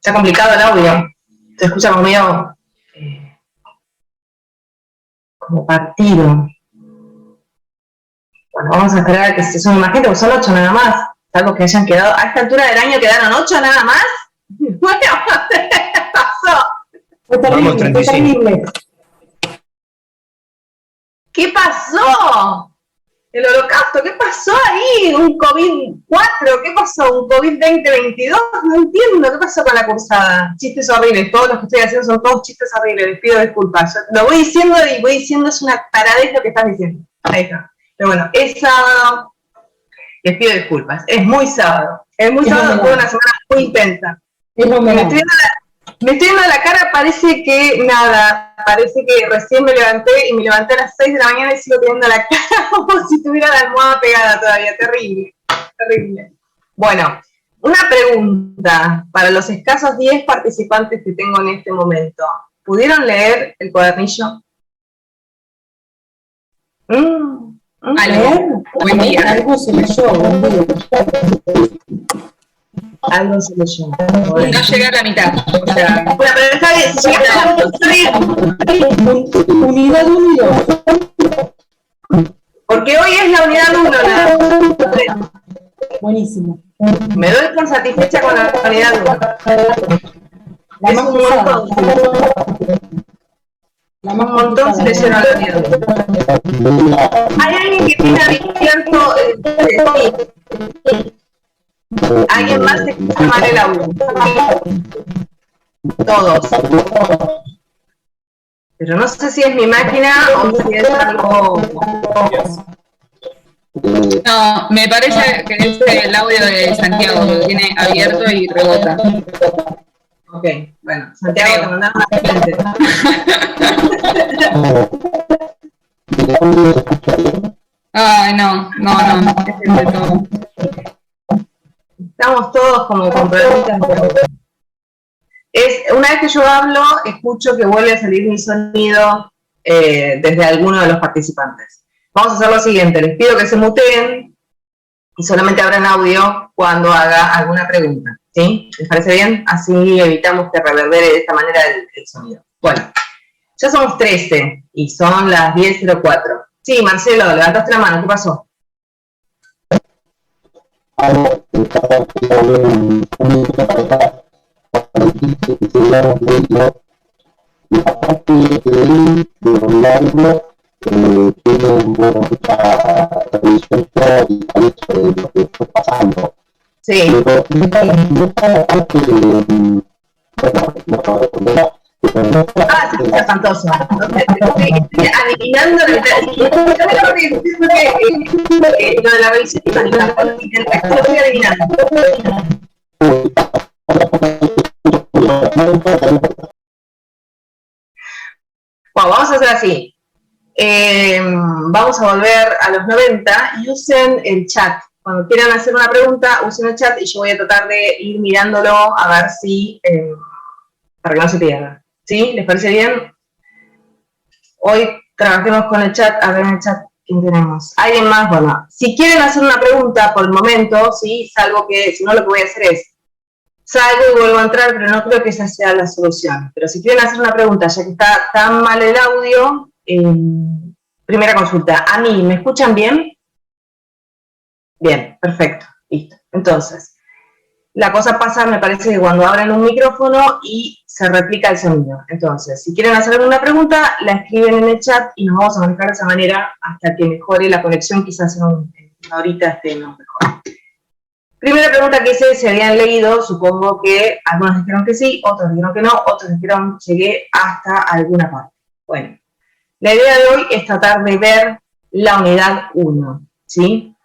Está complicado el audio. Se escucha como medio... como partido. Bueno, vamos a esperar a que se sume más gente, porque son 8 nada más. Salvo que hayan quedado... A esta altura del año quedaron 8 nada más. Bueno, ¿qué pasó? Fue terrible, fue terrible. ¿Qué pasó? El holocausto, ¿qué pasó ahí? ¿Un COVID-4? ¿Qué pasó? ¿Un COVID-2022? No entiendo, ¿qué pasó con la cursada? Chistes horribles, todos los que estoy haciendo son todos chistes horribles, les pido disculpas. Yo lo voy diciendo y voy diciendo, es una paradez lo que estás diciendo. Ahí está. Pero bueno, es sábado, les pido disculpas. Es muy sábado. Es muy sábado, fue una semana muy intensa. Me estoy viendo la cara, parece que nada, parece que recién me levanté y me levanté a las 6 de la mañana y sigo teniendo la cara como si tuviera la almohada pegada todavía, terrible, terrible. Bueno, una pregunta para los escasos 10 participantes que tengo en este momento. ¿Pudieron leer el cuadernillo? ¿A leer? Buen día. Algo se leyó, buen día. Algo se leyó. Bueno. No llegué a la mitad. O sea, bueno, pero está bien, si llegas a Unidad 1 y 2. porque hoy es la unidad 1, nada. Buenísimo. Me doy por satisfecha con la unidad 1. La Es más un pesada. montón. La más Un montón se leyeron la unidad 1. ¿Hay alguien que tiene abierto sí. ¿Alguien más que escucha mal el audio? Todos. Pero no sé si es mi máquina o si es algo... no, me parece que es el audio de Santiago, que lo tiene abierto y rebota. Ok, bueno, Santiago, te mandamos a la gente. Ay, no. Es de todo. Estamos todos como con preguntas. Una vez que yo hablo, escucho que vuelve a salir mi sonido desde alguno de los participantes. Vamos a hacer lo siguiente, les pido que se muteen y solamente abran audio cuando haga alguna pregunta, ¿sí? ¿Les parece bien? Así evitamos que reverbere de esta manera el sonido. Bueno, ya somos 13 y son las 10:04. Sí, Marcelo, levantaste la mano, ¿qué pasó? Sí. Ah, sí, está espantoso. Estoy adivinando lo de la revisión histórica. Lo estoy adivinando. Bueno, vamos a hacer así. Vamos a volver a los 90 y usen el chat. Cuando quieran hacer una pregunta, usen el chat y yo voy a tratar de ir mirándolo a ver si... para que no se pierda. ¿Sí? ¿Les parece bien? Hoy trabajemos con el chat, a ver en el chat quién tenemos. ¿Alguien más? Bueno, si quieren hacer una pregunta por el momento, ¿sí? Salvo que, si no, lo que voy a hacer es salgo y vuelvo a entrar, pero no creo que esa sea la solución. Pero si quieren hacer una pregunta, ya que está tan mal el audio, primera consulta. ¿A mí me escuchan bien? Bien, perfecto, listo. Entonces, la cosa pasa, me parece, que cuando abren un micrófono y se replica el sonido. Entonces, si quieren hacer alguna pregunta, la escriben en el chat y nos vamos a manejar de esa manera hasta que mejore la conexión, quizás en una horita estemos mejor. Primera pregunta que hice, si habían leído, supongo que algunos dijeron que sí, otros dijeron que no, otros dijeron llegué hasta alguna parte. Bueno, la idea de hoy es tratar de ver la unidad 1, ¿sí?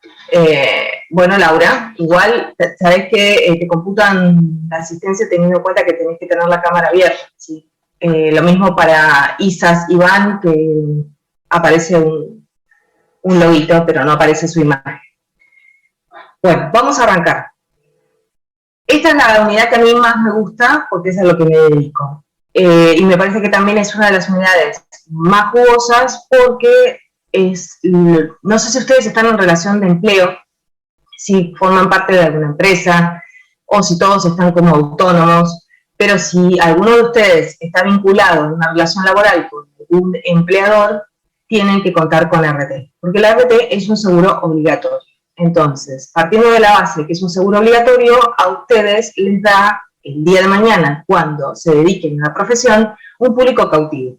Bueno, Laura, igual sabés que te computan la asistencia teniendo en cuenta que tenés que tener la cámara abierta, ¿sí? Lo mismo para Isas Iván, que aparece un loguito, pero no aparece su imagen. Bueno, vamos a arrancar. Esta es la unidad que a mí más me gusta, porque es a lo que me dedico. Y me parece que también es una de las unidades más jugosas, porque no sé si ustedes están en relación de empleo, si forman parte de alguna empresa, o si todos están como autónomos, Pero si alguno de ustedes está vinculado en una relación laboral con un empleador, tienen que contar con la RT, porque la RT es un seguro obligatorio. Entonces, partiendo de la base que es un seguro obligatorio, a ustedes les da el día de mañana, cuando se dediquen a la profesión, un público cautivo.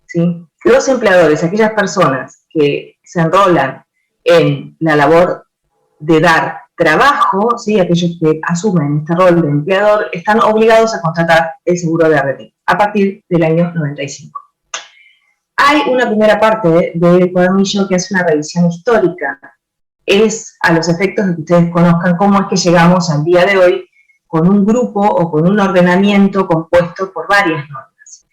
¿Sí? Los empleadores, aquellas personas que se enrolan en la labor de dar trabajo, ¿sí? Aquellos que asumen este rol de empleador, están obligados a contratar el seguro de RT a partir del año 95. Hay una primera parte del cuadernillo que hace una revisión histórica. Es a los efectos de que ustedes conozcan cómo es que llegamos al día de hoy con un grupo o con un ordenamiento compuesto por varias normas.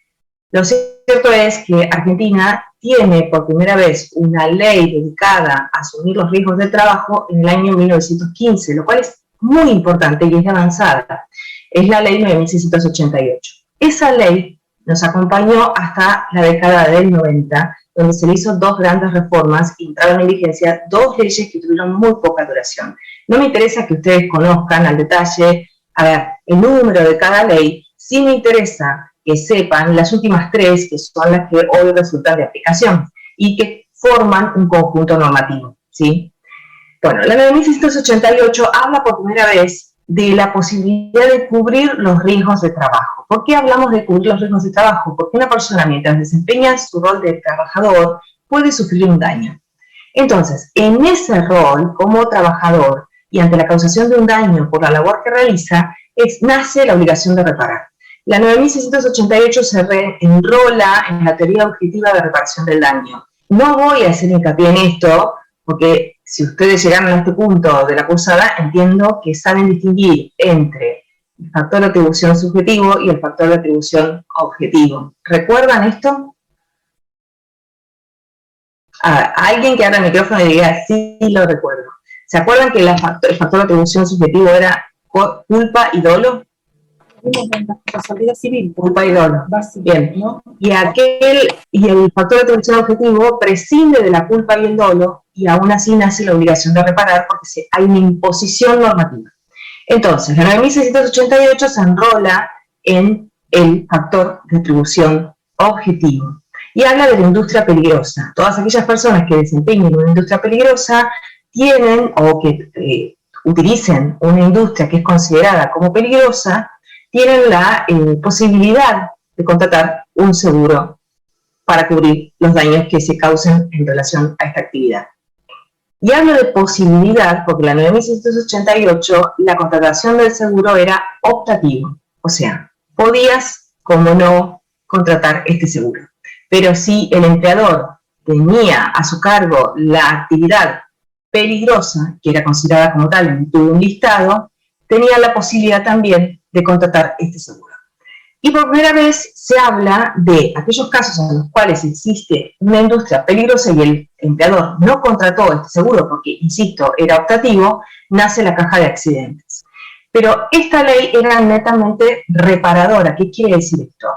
Lo cierto es que Argentina tiene por primera vez una ley dedicada a asumir los riesgos del trabajo en el año 1915, lo cual es muy importante y es avanzada. Es la ley 9688. Esa ley nos acompañó hasta la década del 90, donde se le hizo dos grandes reformas y entraron en vigencia dos leyes que tuvieron muy poca duración. No me interesa que ustedes conozcan al detalle, a ver, el número de cada ley, sí me interesa que sepan las últimas tres, que son las que hoy resultan de aplicación y que forman un conjunto normativo, ¿sí? Bueno, la 9688 habla por primera vez de la posibilidad de cubrir los riesgos de trabajo. ¿Por qué hablamos de cubrir los riesgos de trabajo? Porque una persona, mientras desempeña su rol de trabajador, puede sufrir un daño. Entonces, en ese rol como trabajador y ante la causación de un daño por la labor que realiza, nace la obligación de reparar. La 9688 se reenrola en la teoría objetiva de reparación del daño. No voy a hacer hincapié en esto, porque si ustedes llegaron a este punto de la cursada, entiendo que saben distinguir entre el factor de atribución subjetivo y el factor de atribución objetivo. ¿Recuerdan esto? Alguien que abra el micrófono y diga, sí, lo recuerdo. ¿Se acuerdan que el factor de atribución subjetivo era culpa y dolo? Responsabilidad civil. Culpa y dolo. Bien. ¿No? Y el factor de atribución objetivo prescinde de la culpa y el dolo, y aún así nace la obligación de reparar porque hay una imposición normativa. Entonces, la 9688 se enrola en el factor de atribución objetivo y habla de la industria peligrosa. Todas aquellas personas que desempeñen una industria peligrosa tienen o que utilicen una industria que es considerada como peligrosa, tienen la posibilidad de contratar un seguro para cubrir los daños que se causen en relación a esta actividad. Y hablo de posibilidad porque la 9688, la contratación del seguro era optativo, o sea, podías, como no, contratar este seguro. Pero si el empleador tenía a su cargo la actividad peligrosa, que era considerada como tal en todo un listado, tenía la posibilidad también de contratar este seguro. Y por primera vez se habla de aquellos casos en los cuales existe una industria peligrosa y el empleador no contrató este seguro porque, insisto, era optativo, nace la caja de accidentes. Pero esta ley era netamente reparadora. ¿Qué quiere decir esto?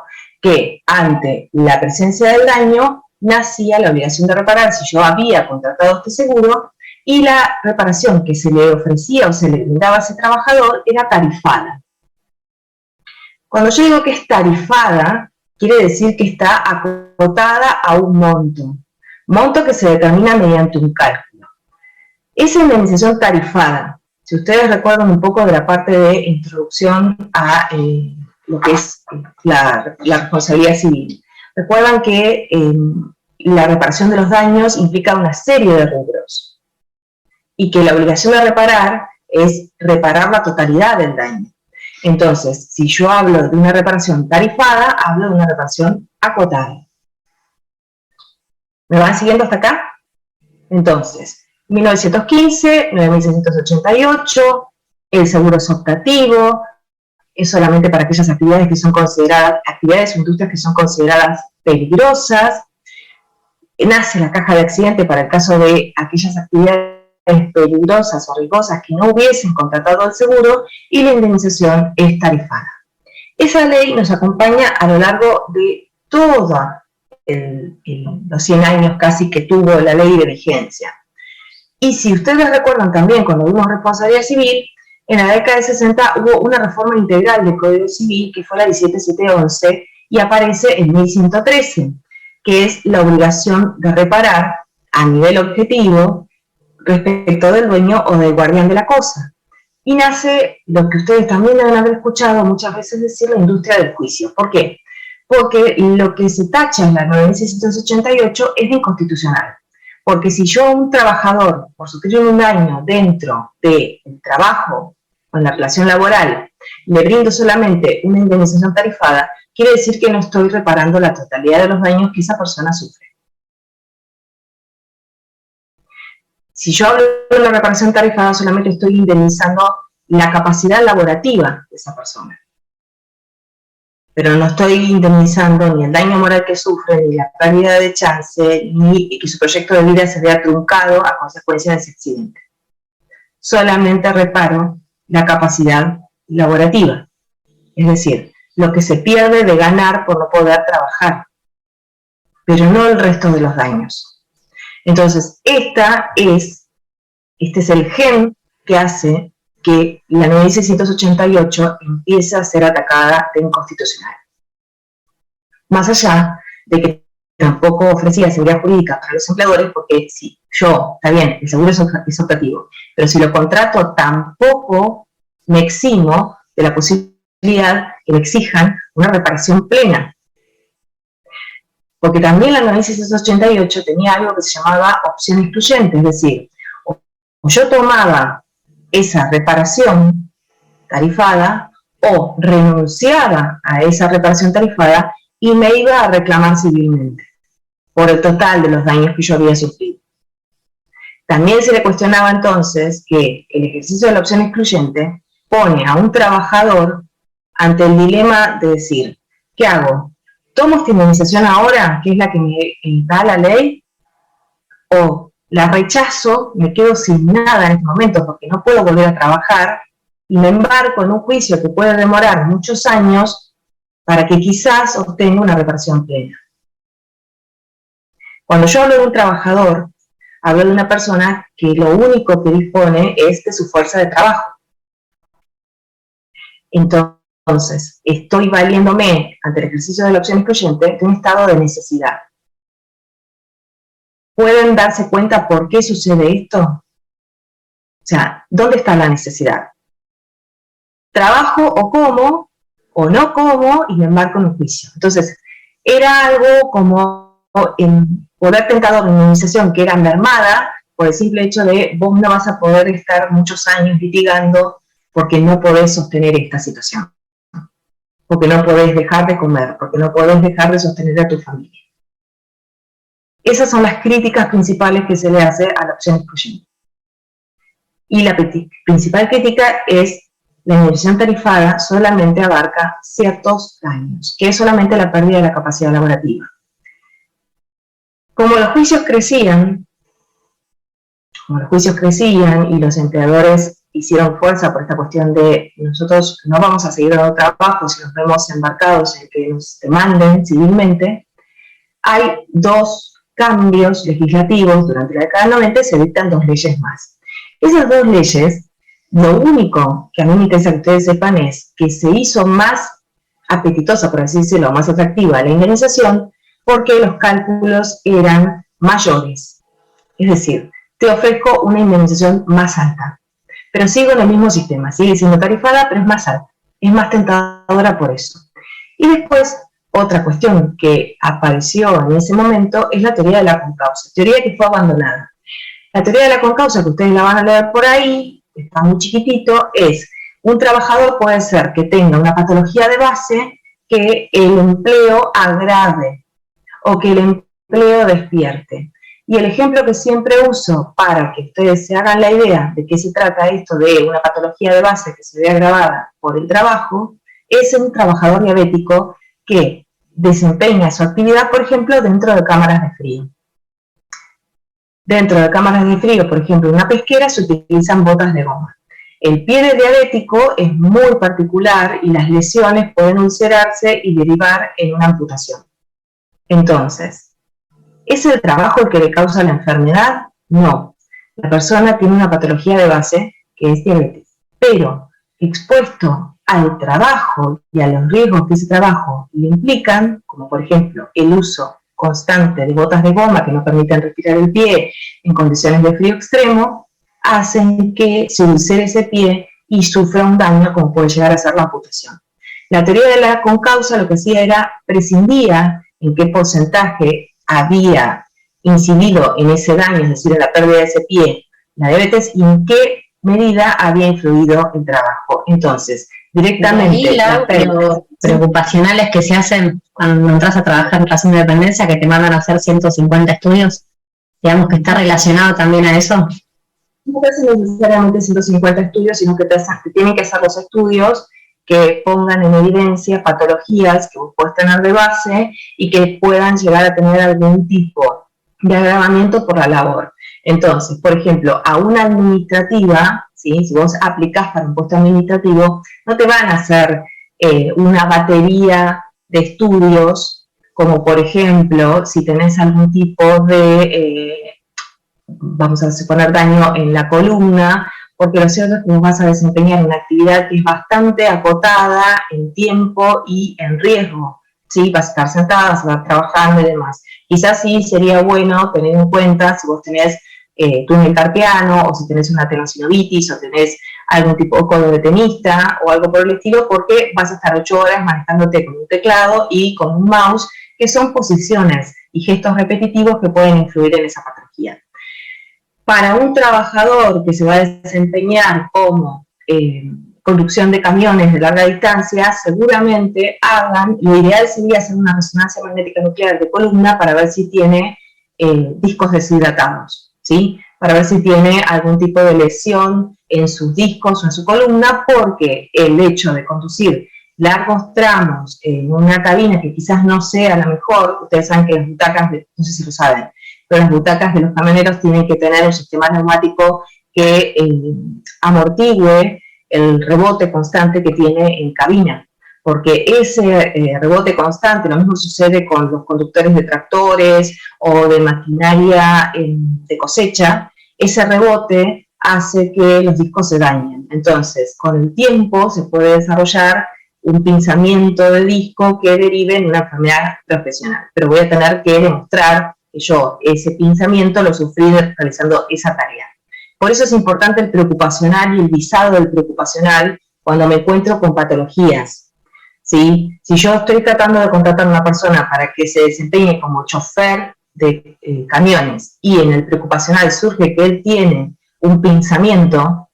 Que ante la presencia del daño nacía la obligación de reparar si yo había contratado este seguro, y la reparación que se le ofrecía o se le brindaba a ese trabajador era tarifada. Cuando yo digo que es tarifada, quiere decir que está acotada a un monto que se determina mediante un cálculo. Esa indemnización tarifada, si ustedes recuerdan un poco de la parte de introducción a lo que es la responsabilidad civil, recuerdan que la reparación de los daños implica una serie de rubros y que la obligación de reparar es reparar la totalidad del daño. Entonces, si yo hablo de una reparación tarifada, hablo de una reparación acotada. ¿Me van siguiendo hasta acá? Entonces, 1915, 9688, el seguro es optativo, es solamente para aquellas actividades que son consideradas, actividades o industrias que son consideradas peligrosas. Nace la caja de accidente para el caso de aquellas actividades peligrosas o riesgosas que no hubiesen contratado el seguro, y la indemnización es tarifada. Esa ley nos acompaña a lo largo de todos los 100 años casi que tuvo la ley de vigencia. Y si ustedes recuerdan también cuando vimos responsabilidad civil, En la década de 60 hubo una reforma integral del Código Civil, que fue la 17711, y aparece el 1113, que es la obligación de reparar a nivel objetivo respecto del dueño o del guardián de la cosa. Y nace lo que ustedes también deben haber escuchado muchas veces decir, la industria del juicio. ¿Por qué? Porque lo que se tacha en la 9688 es de inconstitucional. Porque si yo a un trabajador, por sufrir un daño dentro del trabajo o en la relación laboral, le brindo solamente una indemnización tarifada, quiere decir que no estoy reparando la totalidad de los daños que esa persona sufre. Si yo hablo de la reparación tarifada, solamente estoy indemnizando la capacidad laborativa de esa persona. Pero no estoy indemnizando ni el daño moral que sufre, ni la pérdida de chance, ni que su proyecto de vida se vea truncado a consecuencia de ese accidente. Solamente reparo la capacidad laborativa, es decir, lo que se pierde de ganar por no poder trabajar, pero no el resto de los daños. Entonces, este es el gen que hace que la 9688 empiece a ser atacada de inconstitucional. Más allá de que tampoco ofrecía seguridad jurídica para los empleadores, porque si yo, está bien, el seguro es optativo, pero si lo contrato tampoco me eximo de la posibilidad que me exijan una reparación plena. Porque también la 9688 tenía algo que se llamaba opción excluyente, es decir, o yo tomaba esa reparación tarifada o renunciaba a esa reparación tarifada y me iba a reclamar civilmente por el total de los daños que yo había sufrido. También se le cuestionaba entonces que el ejercicio de la opción excluyente pone a un trabajador ante el dilema de decir, ¿qué hago? ¿Tomo esta indemnización ahora, que es la que me da la ley? ¿O la rechazo, me quedo sin nada en este momento porque no puedo volver a trabajar y me embarco en un juicio que puede demorar muchos años para que quizás obtenga una reparación plena? Cuando yo hablo de un trabajador, hablo de una persona que lo único que dispone es de su fuerza de trabajo. Entonces, estoy valiéndome ante el ejercicio de la opción excluyente de un estado de necesidad. ¿Pueden darse cuenta por qué sucede esto? O sea, ¿dónde está la necesidad? Trabajo o como, o no como, y me embarco en un juicio. Entonces, era algo como poder tentador de indemnización que era mermada por el simple hecho de vos no vas a poder estar muchos años litigando porque no podés sostener esta situación, porque no podés dejar de comer, porque no podés dejar de sostener a tu familia. Esas son las críticas principales que se le hace a la opción excluyente. Y la principal crítica es la indemnización tarifada solamente abarca ciertos daños, que es solamente la pérdida de la capacidad laborativa. Como los juicios crecían y los empleadores hicieron fuerza por esta cuestión de nosotros no vamos a seguir dando trabajo si nos vemos embarcados en que nos demanden civilmente, hay dos cambios legislativos durante la década del 90, se dictan dos leyes más. Esas dos leyes, lo único que a mí me interesa que ustedes sepan es que se hizo más apetitosa, por así decirlo, más atractiva la indemnización, porque los cálculos eran mayores. Es decir, te ofrezco una indemnización más alta, pero sigo en el mismo sistema, sigue siendo tarifada, pero es más alta, es más tentadora por eso. Y después, otra cuestión que apareció en ese momento es la teoría de la concausa, teoría que fue abandonada. La teoría de la concausa, que ustedes la van a leer por ahí, está muy chiquitito, es un trabajador puede ser que tenga una patología de base que el empleo agrave o que el empleo despierte. Y el ejemplo que siempre uso para que ustedes se hagan la idea de qué se trata esto de una patología de base que se ve agravada por el trabajo, es un trabajador diabético que desempeña su actividad, por ejemplo, dentro de cámaras de frío. Dentro de cámaras de frío, por ejemplo, en una pesquera se utilizan botas de goma. El pie del diabético es muy particular y las lesiones pueden ulcerarse y derivar en una amputación. Entonces, ¿es el trabajo el que le causa la enfermedad? No. La persona tiene una patología de base que es diabetes. pero expuesto al trabajo y a los riesgos que ese trabajo le implican, como por ejemplo el uso constante de botas de goma que no permiten respirar el pie en condiciones de frío extremo, hacen que se ulcere ese pie y sufra un daño como puede llegar a ser la amputación. La teoría de la concausa lo que hacía era prescindía en qué porcentaje había incidido en ese daño, es decir, en la pérdida de ese pie, la diabetes, y en qué medida había influido el trabajo. Entonces, directamente... Y los preocupacionales que se hacen cuando entras a trabajar en relación de dependencia, que te mandan a hacer 150 estudios, digamos que está relacionado también a eso. No te hacen necesariamente 150 estudios, sino que te tienen que hacer los estudios que pongan en evidencia patologías que vos podés tener de base y que puedan llegar a tener algún tipo de agravamiento por la labor. Entonces, por ejemplo, a una administrativa, ¿sí? Si vos aplicás para un puesto administrativo, no te van a hacer una batería de estudios, como por ejemplo, si tenés algún tipo de, vamos a suponer, daño en la columna, porque lo cierto es que vos vas a desempeñar una actividad que es bastante acotada en tiempo y en riesgo, ¿sí? Vas a estar sentada, vas a estar trabajando y demás. Quizás sí sería bueno tener en cuenta si vos tenés túnel carpiano, o si tenés una tenosynovitis, o tenés algún tipo de codo de tenista, o algo por el estilo, porque vas a estar 8 horas manejándote con un teclado y con un mouse, que son posiciones y gestos repetitivos que pueden influir en esa patología. Para un trabajador que se va a desempeñar como conducción de camiones de larga distancia, seguramente lo ideal sería hacer una resonancia magnética nuclear de columna para ver si tiene discos deshidratados, ¿sí? Para ver si tiene algún tipo de lesión en sus discos o en su columna, porque el hecho de conducir largos tramos en una cabina que quizás no sea la mejor, ustedes saben que las butacas, no sé si lo saben, pero las butacas de los camioneros tienen que tener un sistema neumático que amortigüe el rebote constante que tiene en cabina, porque ese rebote constante, lo mismo sucede con los conductores de tractores o de maquinaria de cosecha, ese rebote hace que los discos se dañen. Entonces, con el tiempo se puede desarrollar un pinzamiento de disco que derive en una enfermedad profesional, pero voy a tener que demostrar que yo ese pinzamiento lo sufrí realizando esa tarea. Por eso es importante el preocupacional y el visado del preocupacional cuando me encuentro con patologías, ¿sí? Si yo estoy tratando de contratar a una persona para que se desempeñe como chofer de camiones y en el preocupacional surge que él tiene un pinzamiento,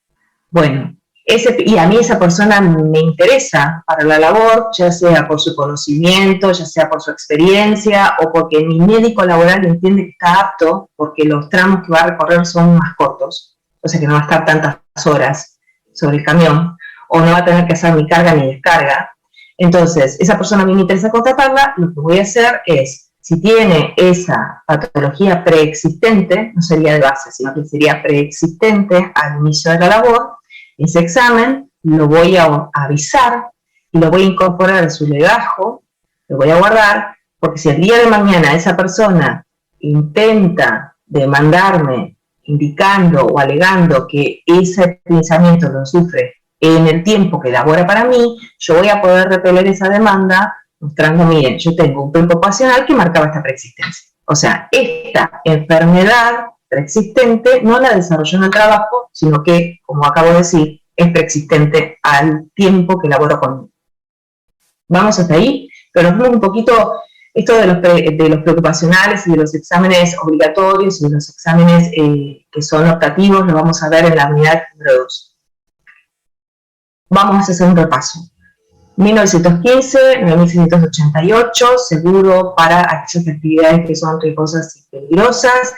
bueno, y a mí esa persona me interesa para la labor, ya sea por su conocimiento, ya sea por su experiencia o porque mi médico laboral entiende que está apto porque los tramos que va a recorrer son más cortos, o sea que no va a estar tantas horas sobre el camión, o no va a tener que hacer ni carga ni descarga. Entonces, esa persona a mí me interesa contratarla, lo que voy a hacer es, si tiene esa patología preexistente, no sería de base, sino que sería preexistente al inicio de la labor, ese examen lo voy a avisar y lo voy a incorporar a su legajo, lo voy a guardar, porque si el día de mañana esa persona intenta demandarme indicando o alegando que ese pensamiento lo sufre en el tiempo que labora para mí, yo voy a poder repeler esa demanda mostrando, miren, yo tengo un preocupacional que marcaba esta preexistencia. O sea, esta enfermedad preexistente no la desarrolló en el trabajo, sino que, como acabo de decir, es preexistente al tiempo que laboro conmigo. Vamos hasta ahí, pero nos vemos un poquito esto de los preocupacionales y de los exámenes obligatorios y de los exámenes que son optativos, lo vamos a ver en la unidad número 2. Vamos a hacer un repaso. 1915, 1688, seguro para aquellas actividades que son riesgosas y peligrosas.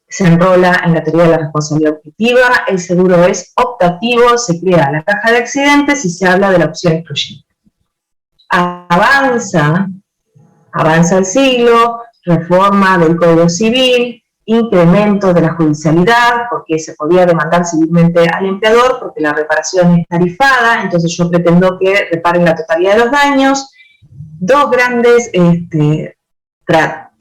Se enrola en la teoría de la responsabilidad objetiva, el seguro es optativo, se crea la caja de accidentes y se habla de la opción excluyente. Avanza el siglo, reforma del Código Civil, incremento de la judicialidad, porque se podía demandar civilmente al empleador, porque la reparación es tarifada, entonces yo pretendo que reparen la totalidad de los daños. Dos grandes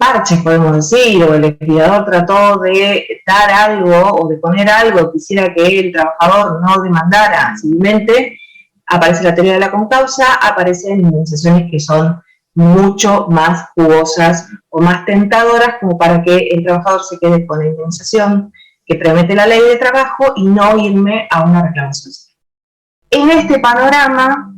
parches, podemos decir, o el empleador trató de dar algo o de poner algo, quisiera que el trabajador no demandara civilmente, aparece la teoría de la concausa, aparecen indemnizaciones que son mucho más jugosas o más tentadoras como para que el trabajador se quede con la indemnización que promete la ley de trabajo y no irme a una reclamación. En este panorama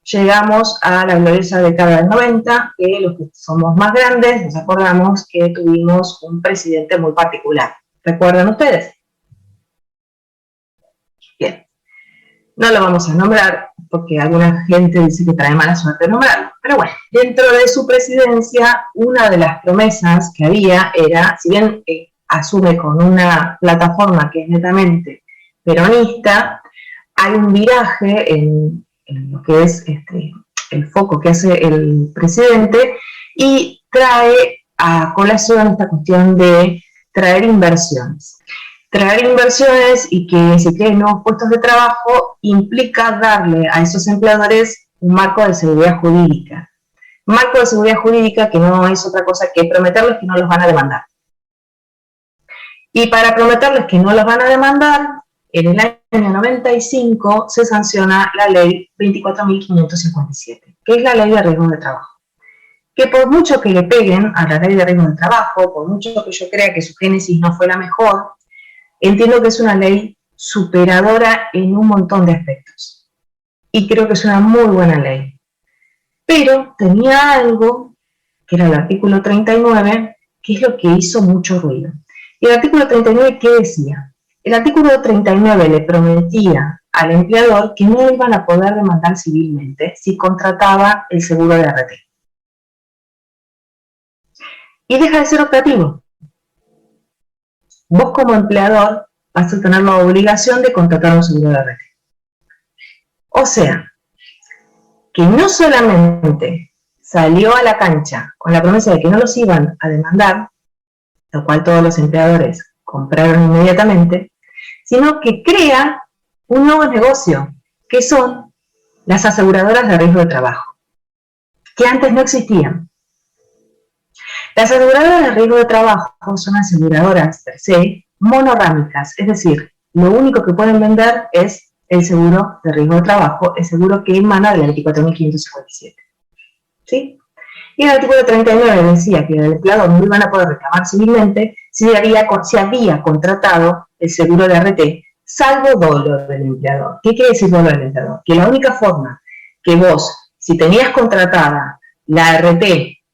llegamos a la gloriosa década del 90, que los que somos más grandes nos acordamos que tuvimos un presidente muy particular. ¿Recuerdan ustedes? Bien. No lo vamos a nombrar porque alguna gente dice que trae mala suerte nombrarlo. Pero bueno, dentro de su presidencia, una de las promesas que había era, si bien asume con una plataforma que es netamente peronista, hay un viraje en lo que es el foco que hace el presidente y trae a colación esta cuestión de traer inversiones. Traer inversiones y que se creen nuevos puestos de trabajo implica darle a esos empleadores un marco de seguridad jurídica. Un marco de seguridad jurídica que no es otra cosa que prometerles que no los van a demandar. Y para prometerles que no los van a demandar, en el año 95 se sanciona la ley 24.557, que es la ley de riesgo de trabajo. Que por mucho que le peguen a la ley de riesgo de trabajo, por mucho que yo crea que su génesis no fue la mejor, entiendo que es una ley superadora en un montón de aspectos. Y creo que es una muy buena ley. Pero tenía algo, que era el artículo 39, que es lo que hizo mucho ruido. Y el artículo 39, ¿qué decía? El artículo 39 le prometía al empleador que no iban a poder demandar civilmente si contrataba el seguro de RT. Y deja de ser optativo. Vos como empleador vas a tener la obligación de contratar un seguro de RT. O sea, que no solamente salió a la cancha con la promesa de que no los iban a demandar, lo cual todos los empleadores compraron inmediatamente, sino que crea un nuevo negocio, que son las aseguradoras de riesgo de trabajo, que antes no existían. Las aseguradoras de riesgo de trabajo son aseguradoras per se monorrámicas, es decir, lo único que pueden vender es el seguro de riesgo de trabajo, el seguro que emana de la 24.557. ¿Sí? Y el artículo 39 decía que el empleador no iban a poder reclamar civilmente si había contratado el seguro de RT, salvo dolo del empleador. ¿Qué quiere decir dolo del empleador? Que la única forma que vos, si tenías contratada la RT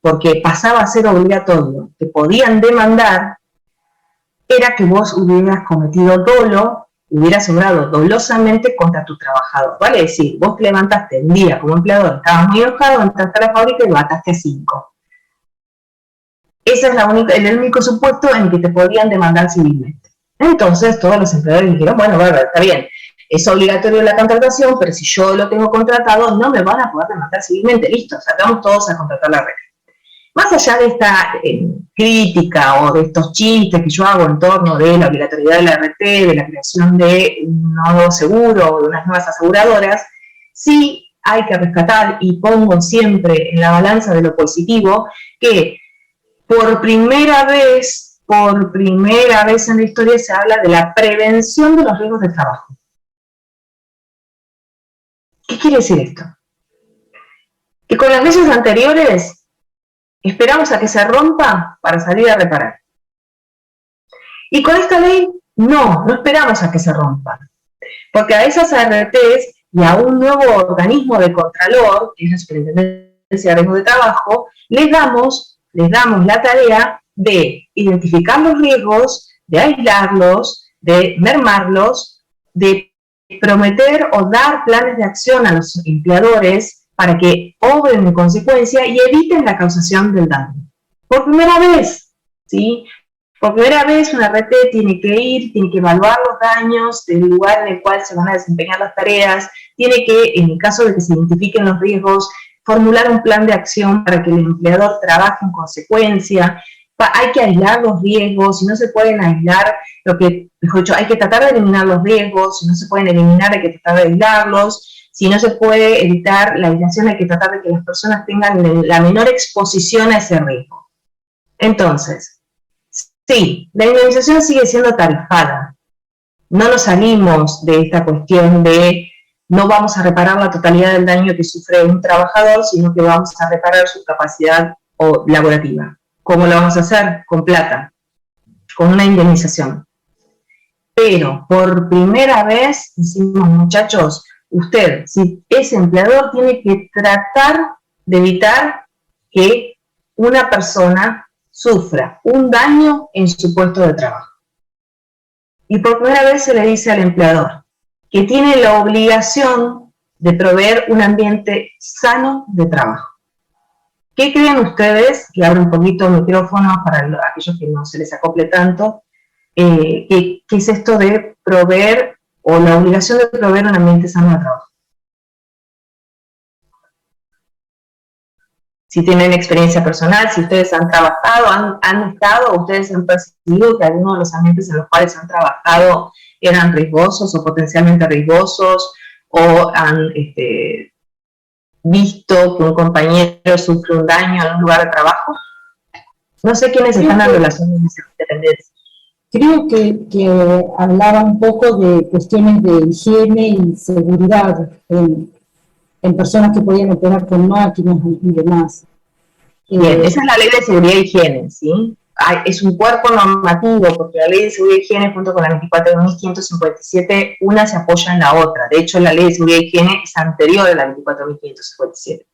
porque pasaba a ser obligatorio, te podían demandar, era que vos hubieras cometido dolo, hubieras obrado dolosamente contra tu trabajador. Vale decir, vos te levantaste un día como empleador, estabas muy enojado, entraste a la fábrica y mataste a 5. Ese es el único supuesto en que te podían demandar civilmente. Entonces todos los empleadores dijeron, bueno, está bien, es obligatorio la contratación, pero si yo lo tengo contratado, no me van a poder demandar civilmente. Listo, sacamos todos a contratar la regla. Más allá de esta crítica o de estos chistes que yo hago en torno de la obligatoriedad de la RT, de la creación de un nuevo seguro o de unas nuevas aseguradoras, sí hay que rescatar y pongo siempre en la balanza de lo positivo que por primera vez en la historia se habla de la prevención de los riesgos de trabajo. ¿Qué quiere decir esto? Que con las leyes anteriores esperamos a que se rompa para salir a reparar. Y con esta ley, no esperamos a que se rompan. Porque a esas ARTs y a un nuevo organismo de contralor, que es la Superintendencia de Riesgo de Trabajo, les damos la tarea de identificar los riesgos, de aislarlos, de mermarlos, de prometer o dar planes de acción a los empleadores para que obren en consecuencia y eviten la causación del daño. Por primera vez, ¿sí? Por primera vez una RT tiene que evaluar los daños del lugar en el cual se van a desempeñar las tareas, tiene que, en el caso de que se identifiquen los riesgos, formular un plan de acción para que el empleador trabaje en consecuencia. Hay que aislar los riesgos, si no se pueden aislar, mejor dicho, hay que tratar de eliminar los riesgos, si no se pueden eliminar hay que tratar de aislarlos. Si no se puede evitar la aislación, hay que tratar de que las personas tengan la menor exposición a ese riesgo. Entonces, sí, la indemnización sigue siendo tarifada. No nos salimos de esta cuestión de no vamos a reparar la totalidad del daño que sufre un trabajador, sino que vamos a reparar su capacidad laborativa. ¿Cómo lo vamos a hacer? Con plata, con una indemnización. Pero por primera vez, decimos, muchachos, usted, si es empleador, tiene que tratar de evitar que una persona sufra un daño en su puesto de trabajo. Y por primera vez se le dice al empleador que tiene la obligación de proveer un ambiente sano de trabajo. ¿Qué creen ustedes? Que abra un poquito el micrófono para aquellos que no se les acople tanto. ¿Qué es esto de proveer o la obligación de proveer un ambiente sano de trabajo? Si tienen experiencia personal, si ustedes han trabajado, han estado, o ustedes han percibido que algunos de los ambientes en los cuales han trabajado eran riesgosos o potencialmente riesgosos, o han visto que un compañero sufre un daño en un lugar de trabajo. No sé quiénes están en relación de dependencia. Creo que hablaba un poco de cuestiones de higiene y seguridad en personas que podían operar con máquinas y demás. Bien, esa es la ley de seguridad e higiene, ¿sí? Es un cuerpo normativo, porque la ley de seguridad y higiene junto con la 24.557, una se apoya en la otra. De hecho, la ley de seguridad y higiene es anterior a la 24.557.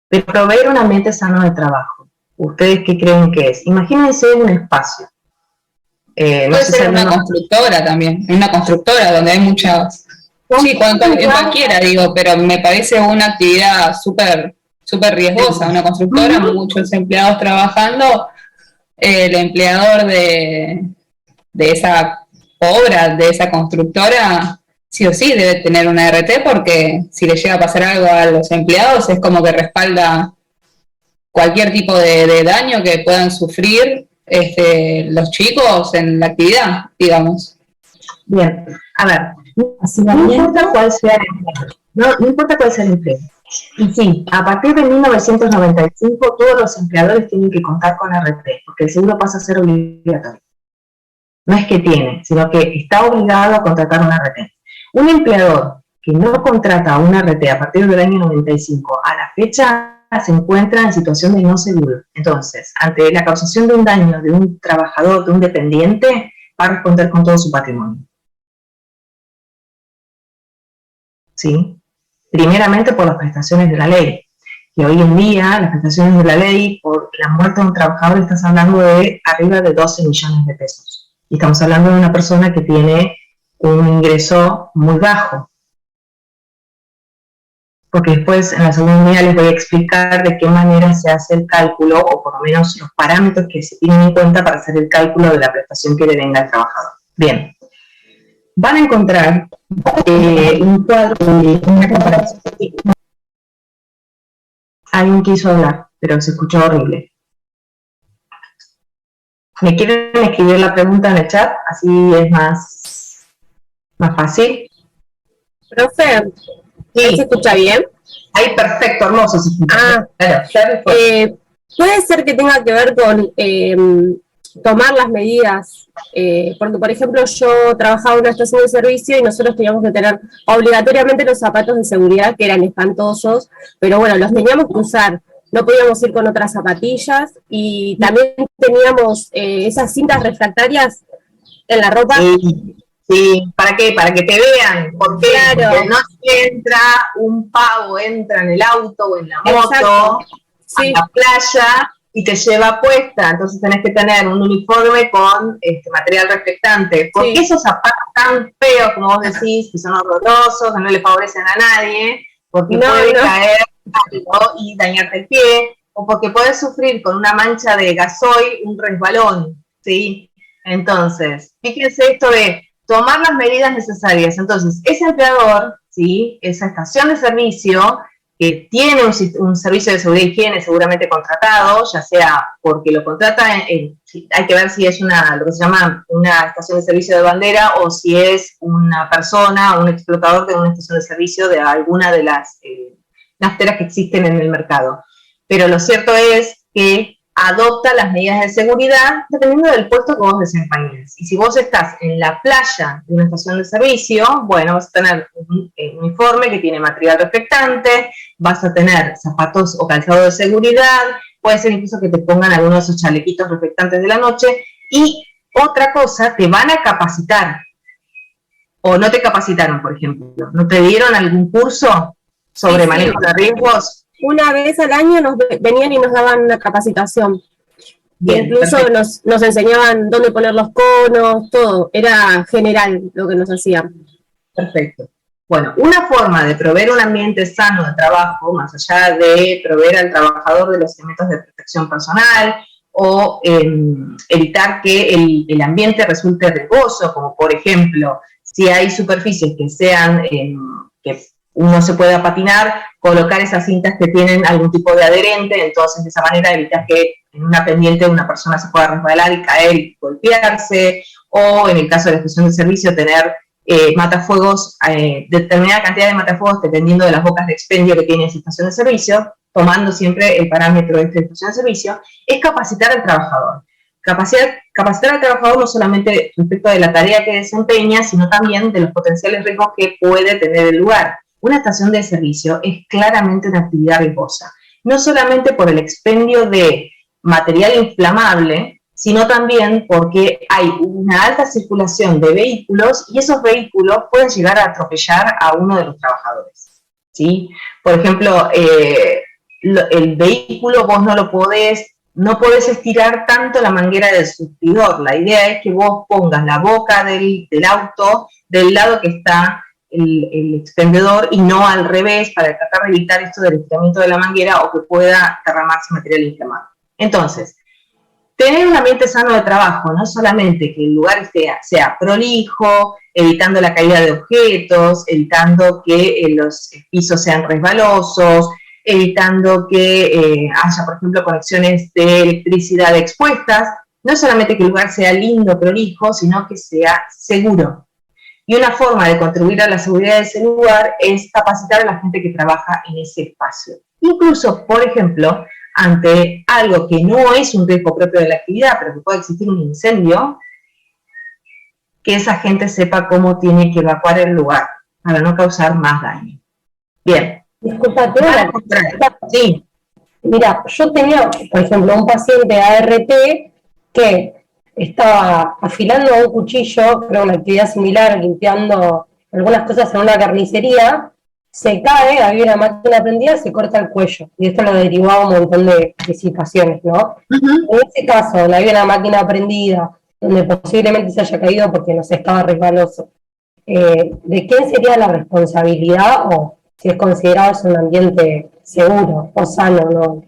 Pero proveer un ambiente sano de trabajo, ¿ustedes qué creen que es? Imagínense un espacio. Puede ser una constructora también, una constructora donde hay muchas... Sí, en cualquiera digo, pero me parece una actividad súper riesgosa, una constructora, muchos empleados trabajando, el empleador de esa obra, de esa constructora, sí o sí debe tener una RT, porque si le llega a pasar algo a los empleados es como que respalda cualquier tipo de daño que puedan sufrir los chicos en la actividad, digamos. Bien, a ver, no importa cuál sea el empleo, no importa cuál sea el empleo. Y sí, a partir de 1995 todos los empleadores tienen que contar con RT, porque el seguro pasa a ser obligatorio. No es que tiene, sino que está obligado a contratar una RT. Un empleador que no contrata una RT a partir del año 95 a la fecha se encuentra en situación de no seguro. Entonces, ante la causación de un daño de un trabajador, de un dependiente, va a responder con todo su patrimonio. ¿Sí? Primeramente por las prestaciones de la ley, que hoy en día las prestaciones de la ley por la muerte de un trabajador estás hablando de arriba de 12 millones de pesos. Y estamos hablando de una persona que tiene un ingreso muy bajo. Porque después en la segunda unidad les voy a explicar de qué manera se hace el cálculo, o por lo menos los parámetros que se tienen en cuenta para hacer el cálculo de la prestación que le venga al trabajador. Bien. Van a encontrar un cuadro de una comparación. Alguien quiso hablar, pero se escuchó horrible. ¿Me quieren escribir la pregunta en el chat? Así es más fácil. Profe, ¿se escucha bien? Ahí, perfecto, hermoso se escucha. Claro. Puede ser que tenga que ver con tomar las medidas, porque por ejemplo yo trabajaba en una estación de servicio y nosotros teníamos que tener obligatoriamente los zapatos de seguridad, que eran espantosos, pero bueno, los teníamos que usar, no podíamos ir con otras zapatillas, y también teníamos esas cintas refractarias en la ropa. Sí, ¿para qué? Para que te vean, porque claro. No entra un pavo, entra en el auto o en la moto, sí, a la playa, y te lleva puesta, entonces tenés que tener un uniforme con material reflectante, porque sí, esos zapatos tan feos, como vos decís, que son horrorosos, que no le favorecen a nadie, porque puede caer algo y dañarte el pie, o porque puedes sufrir con una mancha de gasoil un resbalón, ¿sí? Entonces, fíjense esto de tomar las medidas necesarias. Entonces, ese empleador, ¿sí?, esa estación de servicio, que tiene un servicio de seguridad y higiene seguramente contratado, ya sea porque lo contrata, hay que ver si es lo que se llama una estación de servicio de bandera, o si es una persona, un explotador de una estación de servicio de alguna de las nafteras que existen en el mercado. Pero lo cierto es que adopta las medidas de seguridad dependiendo del puesto que vos desempeñes. Y si vos estás en la playa de una estación de servicio, bueno, vas a tener un uniforme que tiene material reflectante, vas a tener zapatos o calzado de seguridad, puede ser incluso que te pongan algunos de esos chalequitos reflectantes de la noche. Y otra cosa, te van a capacitar. O no te capacitaron, por ejemplo. ¿No te dieron algún curso sobre manejo de riesgos? Una vez al año nos venían y nos daban una capacitación. Bien, incluso nos enseñaban dónde poner los conos, todo. Era general lo que nos hacían. Perfecto. Bueno, una forma de proveer un ambiente sano de trabajo, más allá de proveer al trabajador de los elementos de protección personal o evitar que el ambiente resulte riesgoso, como por ejemplo, si hay superficies que sean, que uno se pueda patinar, colocar esas cintas que tienen algún tipo de adherente, entonces de esa manera evitar que en una pendiente una persona se pueda resbalar y caer y golpearse, o en el caso de la estación de servicio tener matafuegos, determinada cantidad de matafuegos dependiendo de las bocas de expendio que tiene esa estación de servicio, tomando siempre el parámetro de esta estación de servicio, es capacitar al trabajador. Capacitar al trabajador no solamente respecto de la tarea que desempeña, sino también de los potenciales riesgos que puede tener el lugar. Una estación de servicio es claramente una actividad riesgosa, no solamente por el expendio de material inflamable, sino también porque hay una alta circulación de vehículos y esos vehículos pueden llegar a atropellar a uno de los trabajadores, ¿sí? Por ejemplo, el vehículo vos no podés estirar tanto la manguera del surtidor. La idea es que vos pongas la boca del auto del lado que está el expendedor y no al revés para tratar de evitar esto del estiramiento de la manguera o que pueda derramarse material inflamado. Entonces, tener un ambiente sano de trabajo, no solamente que el lugar sea prolijo, evitando la caída de objetos, evitando que los pisos sean resbalosos, evitando que haya, por ejemplo, conexiones de electricidad expuestas, no solamente que el lugar sea lindo, prolijo, sino que sea seguro. Y una forma de contribuir a la seguridad de ese lugar es capacitar a la gente que trabaja en ese espacio. Incluso, por ejemplo, ante algo que no es un riesgo propio de la actividad, pero que puede existir un incendio, que esa gente sepa cómo tiene que evacuar el lugar para no causar más daño. Bien. Disculpa, sí. Mira, yo tenía, por ejemplo, un paciente ART que estaba afilando un cuchillo, creo una actividad similar, limpiando algunas cosas en una carnicería, se cae, había una máquina prendida, se corta el cuello, y esto lo derivaba a un montón de situaciones, ¿no? En ese caso, donde había una máquina prendida, donde posiblemente se haya caído porque no se estaba resbaloso, ¿de quién sería la responsabilidad o si es considerado un ambiente seguro o sano, ¿no?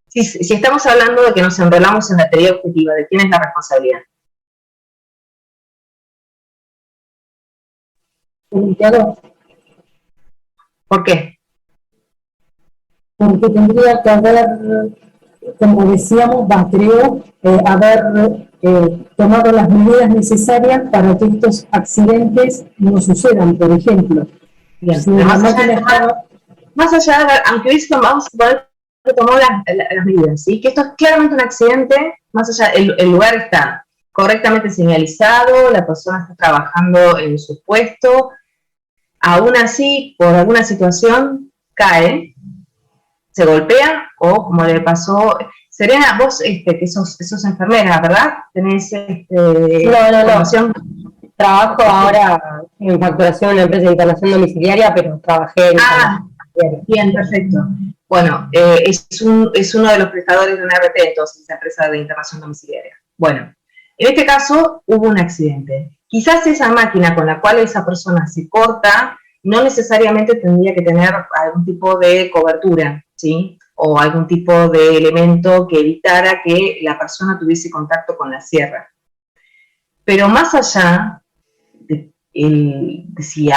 Si estamos hablando de que nos enrolamos en la teoría objetiva, ¿de quién es la responsabilidad? ¿Por qué? Porque tendría que haber, como decíamos, creo, haber tomado las medidas necesarias para que estos accidentes no sucedan, por ejemplo. Bien, Si más allá de, aunque hoy vamos a poder tomar las medidas, ¿sí? Que esto es claramente un accidente, más allá, el lugar está correctamente señalizado, la persona está trabajando en su puesto, aún así, por alguna situación, cae, se golpea, o como le pasó, Serena, vos que sos enfermera, ¿verdad? ¿Tenés formación? Trabajo ahora en facturación en una empresa de internación domiciliaria, pero trabajé en... Bien, perfecto. Bueno, es uno de los prestadores de una RT, entonces, esa empresa de internación domiciliaria. Bueno, en este caso hubo un accidente. Quizás esa máquina con la cual esa persona se corta no necesariamente tendría que tener algún tipo de cobertura, ¿sí? O algún tipo de elemento que evitara que la persona tuviese contacto con la sierra. Pero más allá de si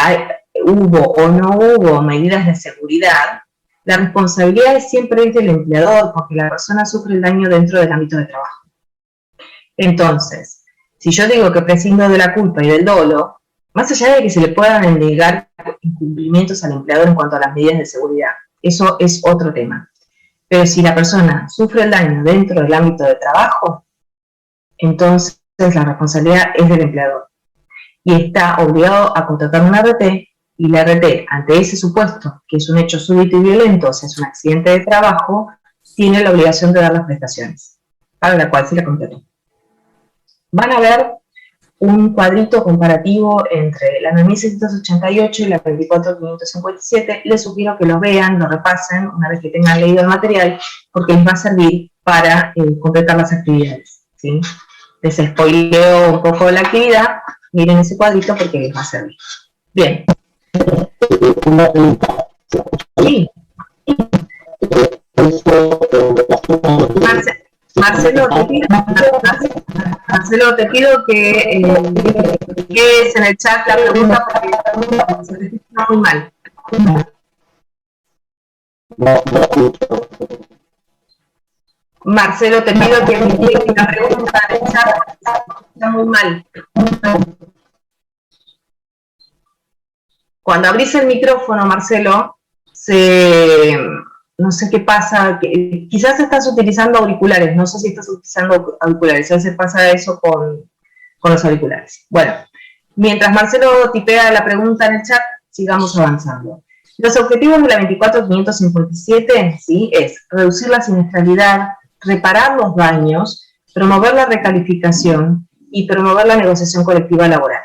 hubo o no hubo medidas de seguridad, la responsabilidad siempre es del empleador, porque la persona sufre el daño dentro del ámbito de trabajo. Entonces, si yo digo que prescindo de la culpa y del dolo, más allá de que se le puedan negar incumplimientos al empleador en cuanto a las medidas de seguridad, eso es otro tema. Pero si la persona sufre el daño dentro del ámbito de trabajo, entonces la responsabilidad es del empleador. Y está obligado a contratar una RT, y la RT, ante ese supuesto, que es un hecho súbito y violento, o sea, es un accidente de trabajo, tiene la obligación de dar las prestaciones, para la cual se la contrató. Van a ver un cuadrito comparativo entre la 9688 y la 24557. Les sugiero que lo vean, lo repasen una vez que tengan leído el material, porque les va a servir para completar las actividades, ¿sí? Les spoileo un poco la actividad, miren ese cuadrito porque les va a servir. Bien. Sí. Marcelo, te pido que quedes en el chat la pregunta porque se te escucha muy mal. Marcelo, te pido que envíes la pregunta en el chat, está muy mal. Cuando abrís el micrófono, Marcelo, no sé qué pasa, quizás estás utilizando auriculares, no sé si estás utilizando auriculares, a veces pasa eso con los auriculares. Bueno, mientras Marcelo tipea la pregunta en el chat, sigamos avanzando. Los objetivos de la 24557, ¿sí?, es reducir la siniestralidad, reparar los daños, promover la recalificación y promover la negociación colectiva laboral.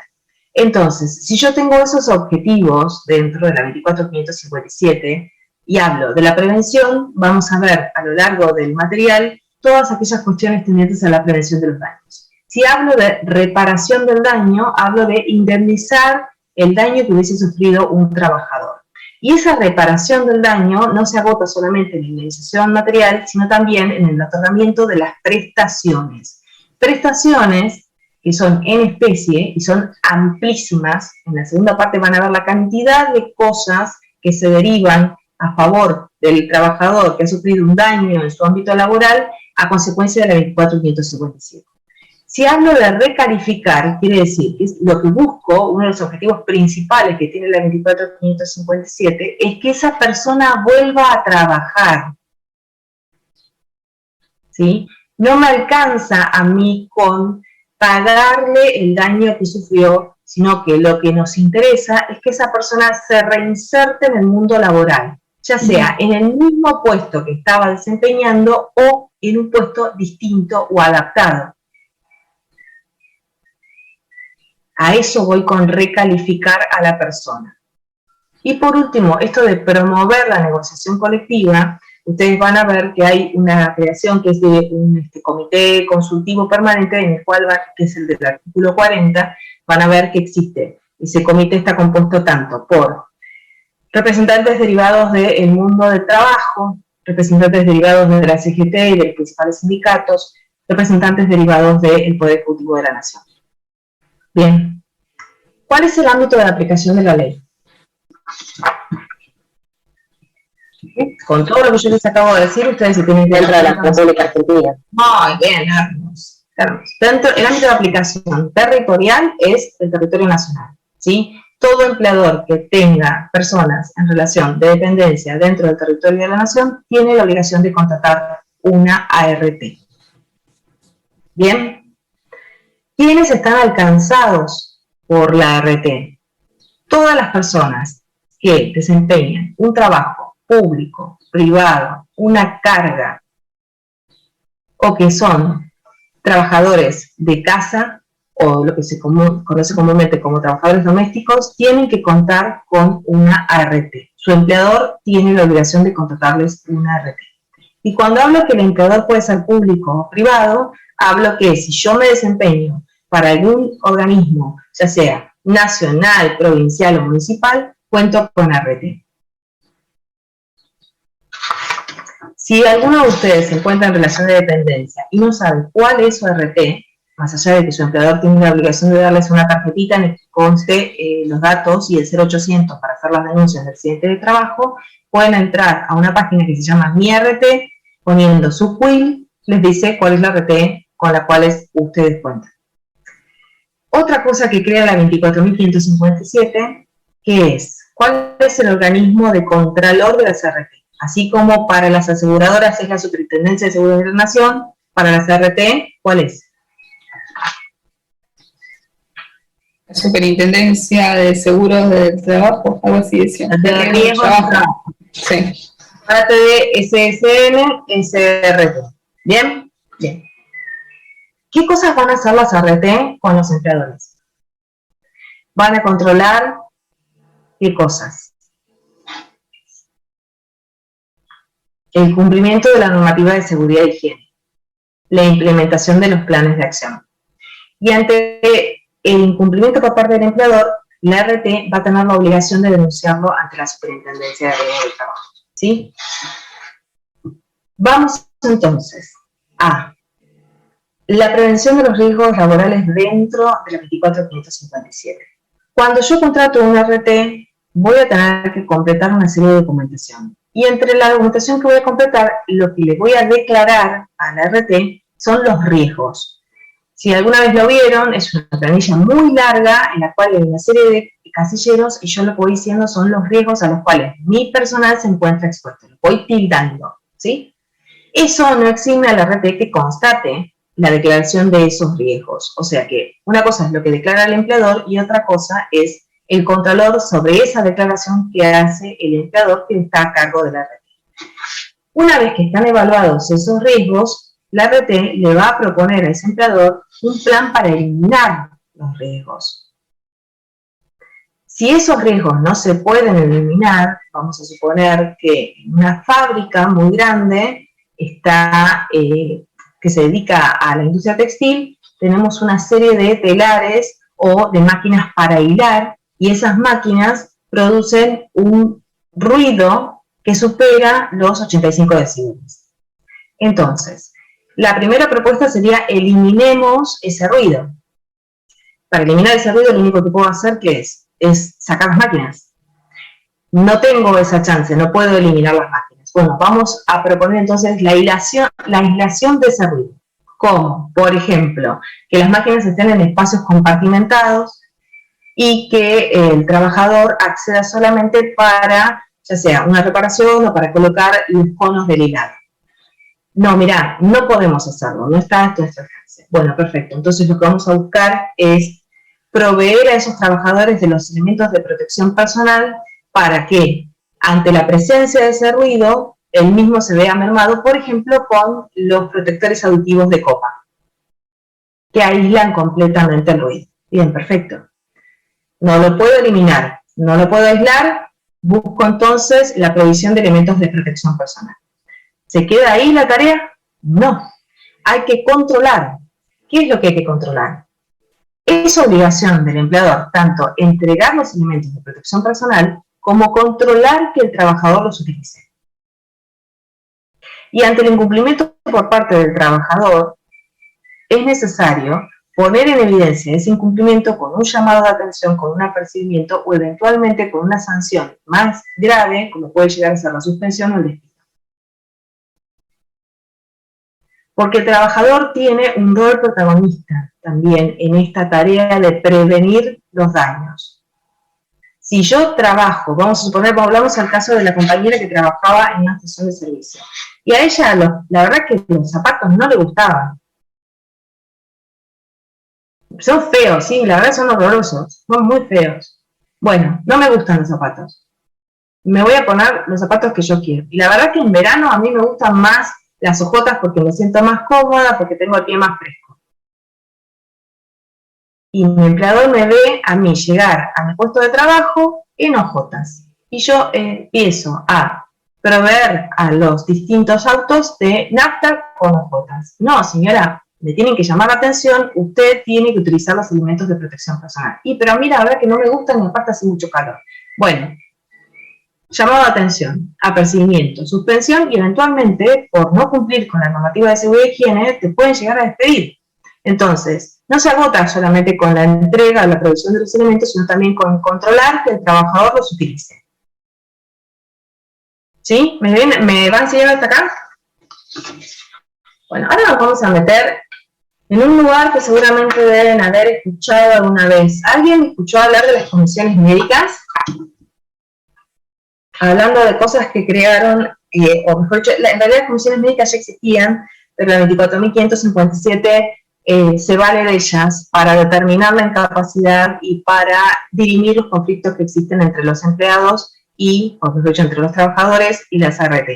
Entonces, si yo tengo esos objetivos dentro de la 24557 y hablo de la prevención, vamos a ver a lo largo del material todas aquellas cuestiones tendientes a la prevención de los daños. Si hablo de reparación del daño, hablo de indemnizar el daño que hubiese sufrido un trabajador. Y esa reparación del daño no se agota solamente en la indemnización material, sino también en el otorgamiento de las prestaciones. Prestaciones que son en especie y son amplísimas. En la segunda parte van a ver la cantidad de cosas que se derivan a favor del trabajador que ha sufrido un daño en su ámbito laboral a consecuencia de la 24557. Si hablo de recalificar, quiere decir que lo que busco, uno de los objetivos principales que tiene la 24557, es que esa persona vuelva a trabajar. ¿Sí? No me alcanza a mí con pagarle el daño que sufrió, sino que lo que nos interesa es que esa persona se reinserte en el mundo laboral, ya sea en el mismo puesto que estaba desempeñando o en un puesto distinto o adaptado. A eso voy con recalificar a la persona. Y por último, esto de promover la negociación colectiva, ustedes van a ver que hay una creación que es de un comité consultivo permanente, en el cual que es el del artículo 40, van a ver que existe. Ese comité está compuesto tanto por representantes derivados del mundo del trabajo, representantes derivados de la CGT y de los principales sindicatos, representantes derivados del Poder Ejecutivo de la Nación. Bien, ¿cuál es el ámbito de la aplicación de la ley? Con todo lo que yo les acabo de decir, ustedes se tienen que... Dentro de la República Argentina. Muy bien, Hermos. Dentro, el ámbito de aplicación territorial es el territorio nacional, ¿sí? Todo empleador que tenga personas en relación de dependencia dentro del territorio de la nación tiene la obligación de contratar una ART. Bien. ¿Quiénes están alcanzados por la ART? Todas las personas que desempeñan un trabajo público, privado, una carga, o que son trabajadores de casa, o lo que se conoce comúnmente como trabajadores domésticos, tienen que contar con una ART. Su empleador tiene la obligación de contratarles una ART. Y cuando hablo que el empleador puede ser público o privado, hablo que si yo me desempeño para algún organismo, ya sea nacional, provincial o municipal, cuento con ART. Si alguno de ustedes se encuentra en relación de dependencia y no sabe cuál es su ART, más allá de que su empleador tiene la obligación de darles una tarjetita en la que conste los datos y el 0800 para hacer las denuncias del accidente de trabajo, pueden entrar a una página que se llama Mi ART, poniendo su quill, les dice cuál es la ART con la cual ustedes cuentan. Otra cosa que crea la 24557, que es, ¿cuál es el organismo de contralor de las ART? Así como para las aseguradoras es la Superintendencia de Seguros de la Nación, para las ART, ¿cuál es? La Superintendencia de Seguros del Trabajo, algo así decía. De riesgo de trabajo. Sí. Parte de SSN, SRT. ¿Bien? Bien. ¿Qué cosas van a hacer las ART con los empleadores? Van a controlar ¿qué cosas? El cumplimiento de la normativa de seguridad e higiene, la implementación de los planes de acción. Y ante el incumplimiento por parte del empleador, la ART va a tener la obligación de denunciarlo ante la Superintendencia de Riesgo del Trabajo. ¿Sí? Vamos entonces a la prevención de los riesgos laborales dentro de la 24557. Cuando yo contrato una ART, voy a tener que completar una serie de documentación. Y entre la documentación que voy a completar, lo que le voy a declarar a la ART son los riesgos. Si alguna vez lo vieron, es una planilla muy larga en la cual hay una serie de casilleros y yo lo que voy diciendo son los riesgos a los cuales mi personal se encuentra expuesto. Lo voy tildando, ¿sí? Eso no exime a la ART que constate la declaración de esos riesgos. O sea que una cosa es lo que declara el empleador y otra cosa es el contralor sobre esa declaración que hace el empleador que está a cargo de la ART. Una vez que están evaluados esos riesgos, la ART le va a proponer a ese empleador un plan para eliminar los riesgos. Si esos riesgos no se pueden eliminar, vamos a suponer que una fábrica muy grande está, que se dedica a la industria textil, tenemos una serie de telares o de máquinas para hilar, y esas máquinas producen un ruido que supera los 85 decibeles. Entonces, la primera propuesta sería eliminemos ese ruido. Para eliminar ese ruido, lo único que puedo hacer ¿qué es sacar las máquinas. No tengo esa chance, no puedo eliminar las máquinas. Bueno, vamos a proponer entonces la aislación de ese ruido. ¿Cómo? Por ejemplo, que las máquinas estén en espacios compartimentados y que el trabajador acceda solamente para, ya sea una reparación o para colocar los conos del hilado. No, mirá, no podemos hacerlo, no está a nuestro alcance. Bueno, perfecto. Entonces lo que vamos a buscar es proveer a esos trabajadores de los elementos de protección personal para que, ante la presencia de ese ruido, el mismo se vea mermado, por ejemplo, con los protectores auditivos de copa, que aíslan completamente el ruido. Bien, perfecto. No lo puedo eliminar, no lo puedo aislar, busco entonces la provisión de elementos de protección personal. ¿Se queda ahí la tarea? No. Hay que controlar. ¿Qué es lo que hay que controlar? Es obligación del empleador tanto entregar los elementos de protección personal como controlar que el trabajador los utilice. Y ante el incumplimiento por parte del trabajador, es necesario poner en evidencia ese incumplimiento con un llamado de atención, con un apercibimiento o eventualmente con una sanción más grave, como puede llegar a ser la suspensión o el despido. Porque el trabajador tiene un rol protagonista también en esta tarea de prevenir los daños. Si yo trabajo, vamos a suponer, hablamos al caso de la compañera que trabajaba en una estación de servicio, y a ella la verdad que los zapatos no le gustaban. Son feos, sí, la verdad son horrorosos, son muy feos. Bueno, no me gustan los zapatos. Me voy a poner los zapatos que yo quiero. Y la verdad que en verano a mí me gustan más las ojotas porque me siento más cómoda, porque tengo el pie más fresco. Y mi empleador me ve a mí llegar a mi puesto de trabajo en ojotas. Y yo empiezo a proveer a los distintos autos de nafta con ojotas. No, señora, me tienen que llamar la atención, usted tiene que utilizar los elementos de protección personal. Pero a mí la verdad que no me gustan y aparte hace mucho calor. Bueno, llamado de atención, apercibimiento, suspensión y eventualmente, por no cumplir con la normativa de seguridad y higiene, te pueden llegar a despedir. Entonces, no se agota solamente con la entrega o la provisión de los elementos, sino también con controlar que el trabajador los utilice. ¿Sí? ¿Me van siguiendo hasta acá? Bueno, ahora nos vamos a meter en un lugar que seguramente deben haber escuchado alguna vez. ¿Alguien escuchó hablar de las comisiones médicas? Hablando de cosas que crearon o mejor dicho, en realidad las comisiones médicas ya existían, pero la 24.557 se vale de ellas para determinar la incapacidad y para dirimir los conflictos que existen entre los empleados y, o mejor dicho, entre los trabajadores y las ART.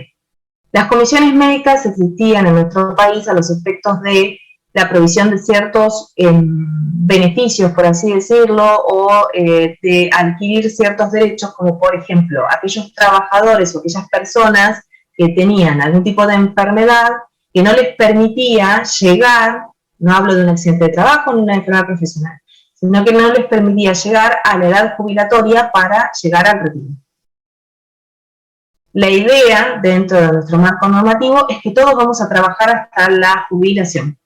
Las comisiones médicas existían en nuestro país a los efectos de la provisión de ciertos beneficios, por así decirlo, o de adquirir ciertos derechos, como por ejemplo, aquellos trabajadores o aquellas personas que tenían algún tipo de enfermedad que no les permitía llegar, no hablo de un accidente de trabajo ni una enfermedad profesional, sino que no les permitía llegar a la edad jubilatoria para llegar al retiro. La idea, dentro de nuestro marco normativo, es que todos vamos a trabajar hasta la jubilación.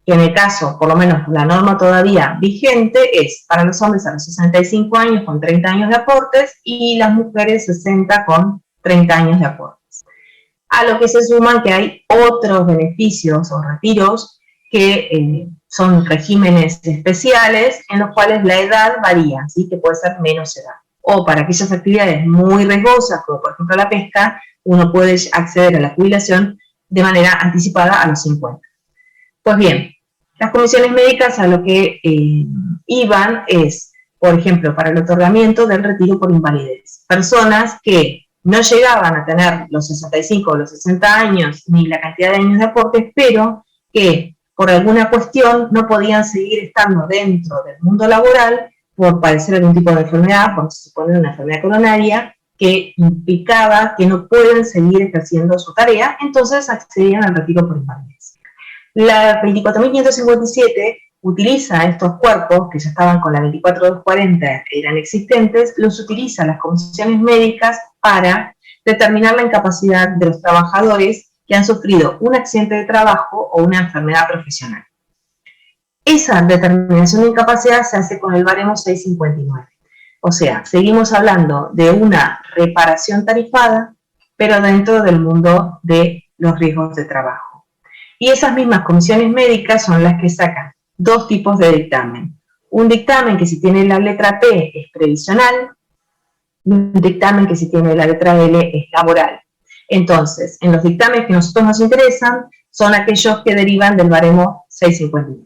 Que en el caso, por lo menos la norma todavía vigente, es para los hombres a los 65 años con 30 años de aportes y las mujeres 60 con 30 años de aportes. A lo que se suman que hay otros beneficios o retiros que son regímenes especiales en los cuales la edad varía, ¿sí? Que puede ser menos edad. O para aquellas actividades muy riesgosas, como por ejemplo la pesca, uno puede acceder a la jubilación de manera anticipada a los 50. Pues bien, las comisiones médicas a lo que iban es, por ejemplo, para el otorgamiento del retiro por invalidez. Personas que no llegaban a tener los 65 o los 60 años ni la cantidad de años de aportes, pero que por alguna cuestión no podían seguir estando dentro del mundo laboral por padecer algún tipo de enfermedad, por suponer una enfermedad coronaria, que implicaba que no pueden seguir ejerciendo su tarea, entonces accedían al retiro por invalidez. La 24.557 utiliza estos cuerpos, que ya estaban con la 24.240, eran existentes, los utiliza las comisiones médicas para determinar la incapacidad de los trabajadores que han sufrido un accidente de trabajo o una enfermedad profesional. Esa determinación de incapacidad se hace con el baremo 659. O sea, seguimos hablando de una reparación tarifada, pero dentro del mundo de los riesgos de trabajo. Y esas mismas comisiones médicas son las que sacan dos tipos de dictamen. Un dictamen que si tiene la letra P es previsional, y un dictamen que si tiene la letra L es laboral. Entonces, en los dictámenes que a nosotros nos interesan, son aquellos que derivan del baremo 659.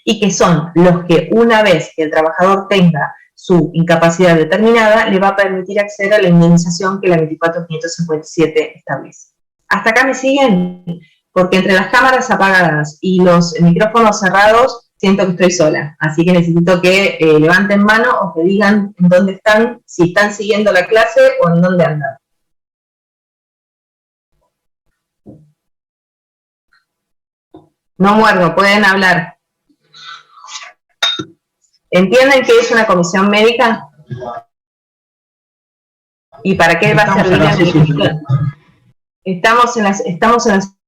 Y que son los que una vez que el trabajador tenga su incapacidad determinada, le va a permitir acceder a la indemnización que la 24.557 establece. ¿Hasta acá me siguen? Porque entre las cámaras apagadas y los micrófonos cerrados, siento que estoy sola. Así que necesito que levanten mano o que digan en dónde están, si están siguiendo la clase o en dónde andan. No muerdo, pueden hablar. ¿Entienden qué es una comisión médica? ¿Y para qué va a servir la comisión? Estamos en la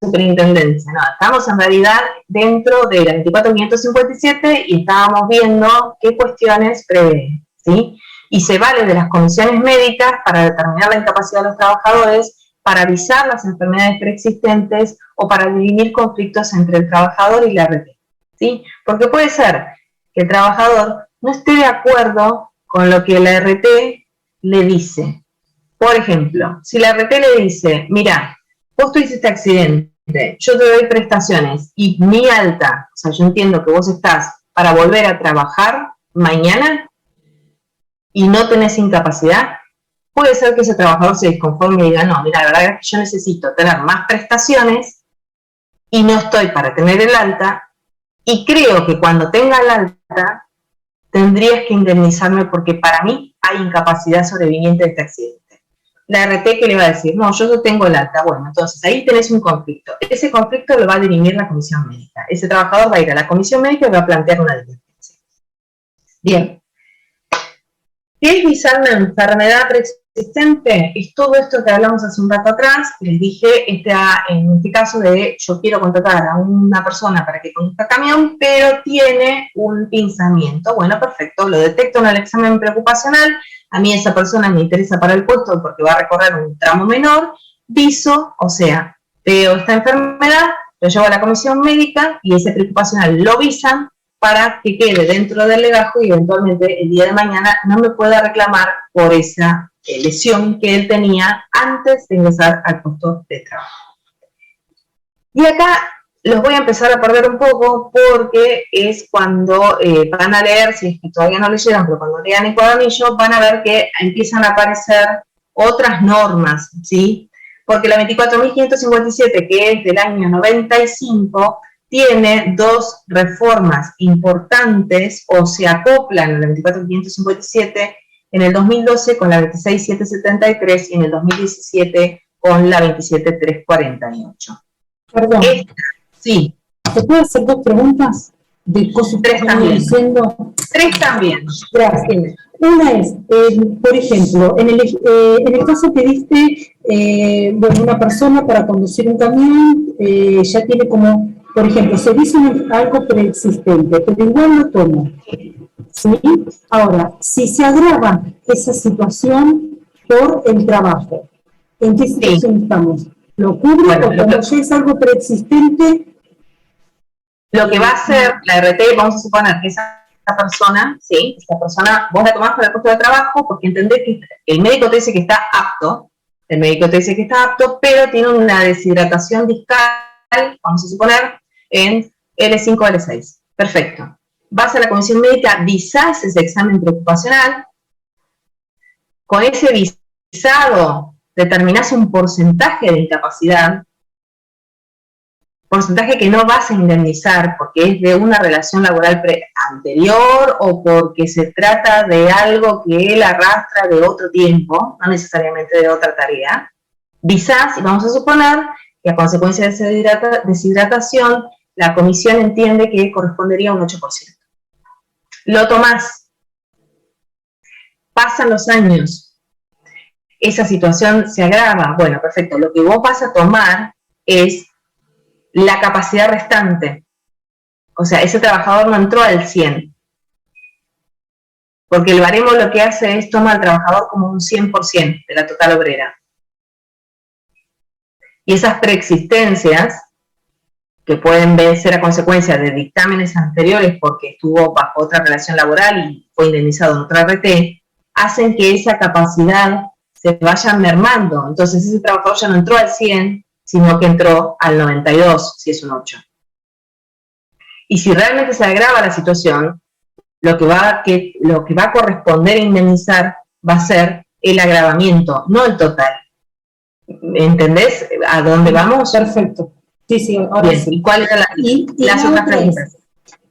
superintendencia, no, estamos en realidad dentro de la 24.557 y estábamos viendo qué cuestiones prevé, ¿sí? Y se vale de las comisiones médicas para determinar la incapacidad de los trabajadores, para avisar las enfermedades preexistentes o para dirimir conflictos entre el trabajador y la RT, ¿sí? Porque puede ser que el trabajador no esté de acuerdo con lo que la RT le dice. Por ejemplo, si la RT le dice, mira, vos tuviste este accidente, yo te doy prestaciones y mi alta, o sea, yo entiendo que vos estás para volver a trabajar mañana y no tenés incapacidad, puede ser que ese trabajador se desconforme y diga, no, mira, la verdad es que yo necesito tener más prestaciones y no estoy para tener el alta, y creo que cuando tenga el alta, tendrías que indemnizarme porque para mí hay incapacidad sobreviniente de este accidente. La RT que le va a decir, no, yo tengo el alta. Bueno, entonces ahí tenés un conflicto. Ese conflicto lo va a dirimir la comisión médica. Ese trabajador va a ir a la comisión médica y va a plantear una divergencia. Bien. ¿Qué es visar una enfermedad preexistente? Es todo esto que hablamos hace un rato atrás, que les dije, en este caso de yo quiero contratar a una persona para que conduzca camión, pero tiene un pinzamiento. Bueno, perfecto, lo detecto en el examen preocupacional, a mí esa persona me interesa para el puesto porque va a recorrer un tramo menor, viso, o sea, veo esta enfermedad, lo llevo a la comisión médica y ese preocupacional lo visan para que quede dentro del legajo y eventualmente el día de mañana no me pueda reclamar por esa lesión que él tenía antes de ingresar al puesto de trabajo. Y acá los voy a empezar a perder un poco porque es cuando van a leer, si es que todavía no leyeron, pero cuando lean el cuadernillo van a ver que empiezan a aparecer otras normas, ¿sí? Porque la 24.557, que es del año 95, tiene dos reformas importantes o se acoplan en la 24.557 en el 2012 con la 26.773 y en el 2017 con la 27.348. Perdón. Sí. ¿Te puedo hacer dos preguntas de cosas que estamos diciendo? Tres también. Gracias. Una es, por ejemplo, en el caso que diste, bueno, una persona para conducir un camión ya tiene como, por ejemplo, se dice algo preexistente, pero igual lo toma. ¿Sí? Ahora, si se agrava esa situación por el trabajo, ¿en qué situación estamos? ¿Lo cubre o como ya es algo preexistente? Lo que va a hacer la RT, vamos a suponer que esa persona, sí, esa persona, vos la tomás para el puesto de trabajo porque entendés que el médico te dice que está apto, pero tiene una deshidratación discal, vamos a suponer, en L5 o L6. Perfecto. Vas a la comisión médica, visás ese examen preocupacional, con ese visado determinás un porcentaje de incapacidad, porcentaje que no vas a indemnizar porque es de una relación laboral anterior o porque se trata de algo que él arrastra de otro tiempo, no necesariamente de otra tarea. Visás, y vamos a suponer que a consecuencia de esa deshidratación, la comisión entiende que correspondería a un 8%. Lo tomás. Pasan los años. Esa situación se agrava. Bueno, perfecto. Lo que vos vas a tomar es la capacidad restante. O sea, ese trabajador no entró al 100. Porque el baremo lo que hace es tomar al trabajador como un 100% de la total obrera. Y esas preexistencias, que pueden ser a consecuencia de dictámenes anteriores porque estuvo bajo otra relación laboral y fue indemnizado en otra RT, hacen que esa capacidad se vaya mermando. Entonces ese trabajador ya no entró al 100, sino que entró al 92, si es un 8. Y si realmente se agrava la situación, lo que va a corresponder a indemnizar va a ser el agravamiento, no el total. ¿Entendés a dónde vamos? Perfecto. Sí, sí, ahora bien, sí. ¿Y cuáles eran las otras preguntas?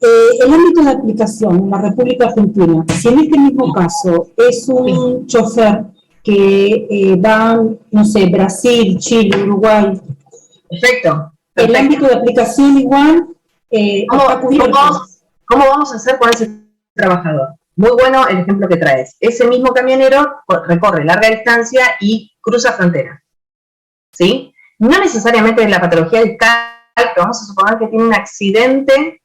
El ámbito de aplicación en la República Argentina, si en este mismo caso es un chofer que va, no sé, Brasil, Chile, Uruguay. Perfecto. El ámbito de aplicación igual está cubierto. ¿Cómo vamos a hacer con ese trabajador? Muy bueno el ejemplo que traes. Ese mismo camionero recorre larga distancia y cruza frontera. ¿Sí? No necesariamente es la patología discal, pero vamos a suponer que tiene un accidente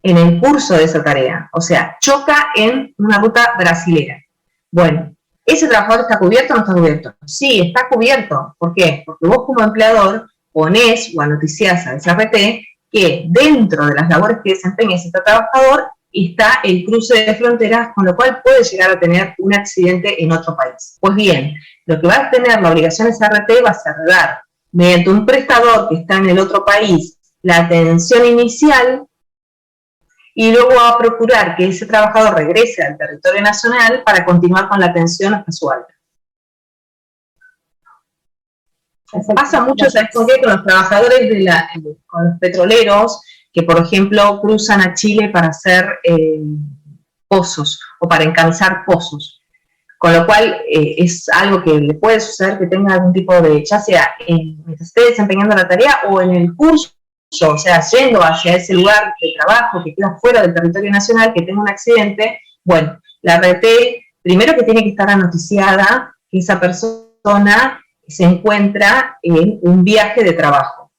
en el curso de esa tarea. O sea, choca en una ruta brasilera. Bueno, ¿ese trabajador está cubierto o no está cubierto? Sí, está cubierto. ¿Por qué? Porque vos como empleador ponés o anoticiás a esa RT que dentro de las labores que desempeña ese trabajador está el cruce de fronteras, con lo cual puede llegar a tener un accidente en otro país. Pues bien, lo que va a tener la obligación esa RT va a ser dar, mediante un prestador que está en el otro país, la atención inicial, y luego va a procurar que ese trabajador regrese al territorio nacional para continuar con la atención hasta su alta. Pasa mucho, ¿sabes por qué? Con los trabajadores con los petroleros, que por ejemplo cruzan a Chile para hacer pozos o para encabezar pozos. Con lo cual es algo que le puede suceder que tenga algún tipo de, ya sea mientras esté desempeñando la tarea o en el curso, o sea, yendo hacia ese lugar de trabajo que queda fuera del territorio nacional, que tenga un accidente. Bueno, la RT, primero que tiene que estar anoticiada que esa persona se encuentra en un viaje de trabajo.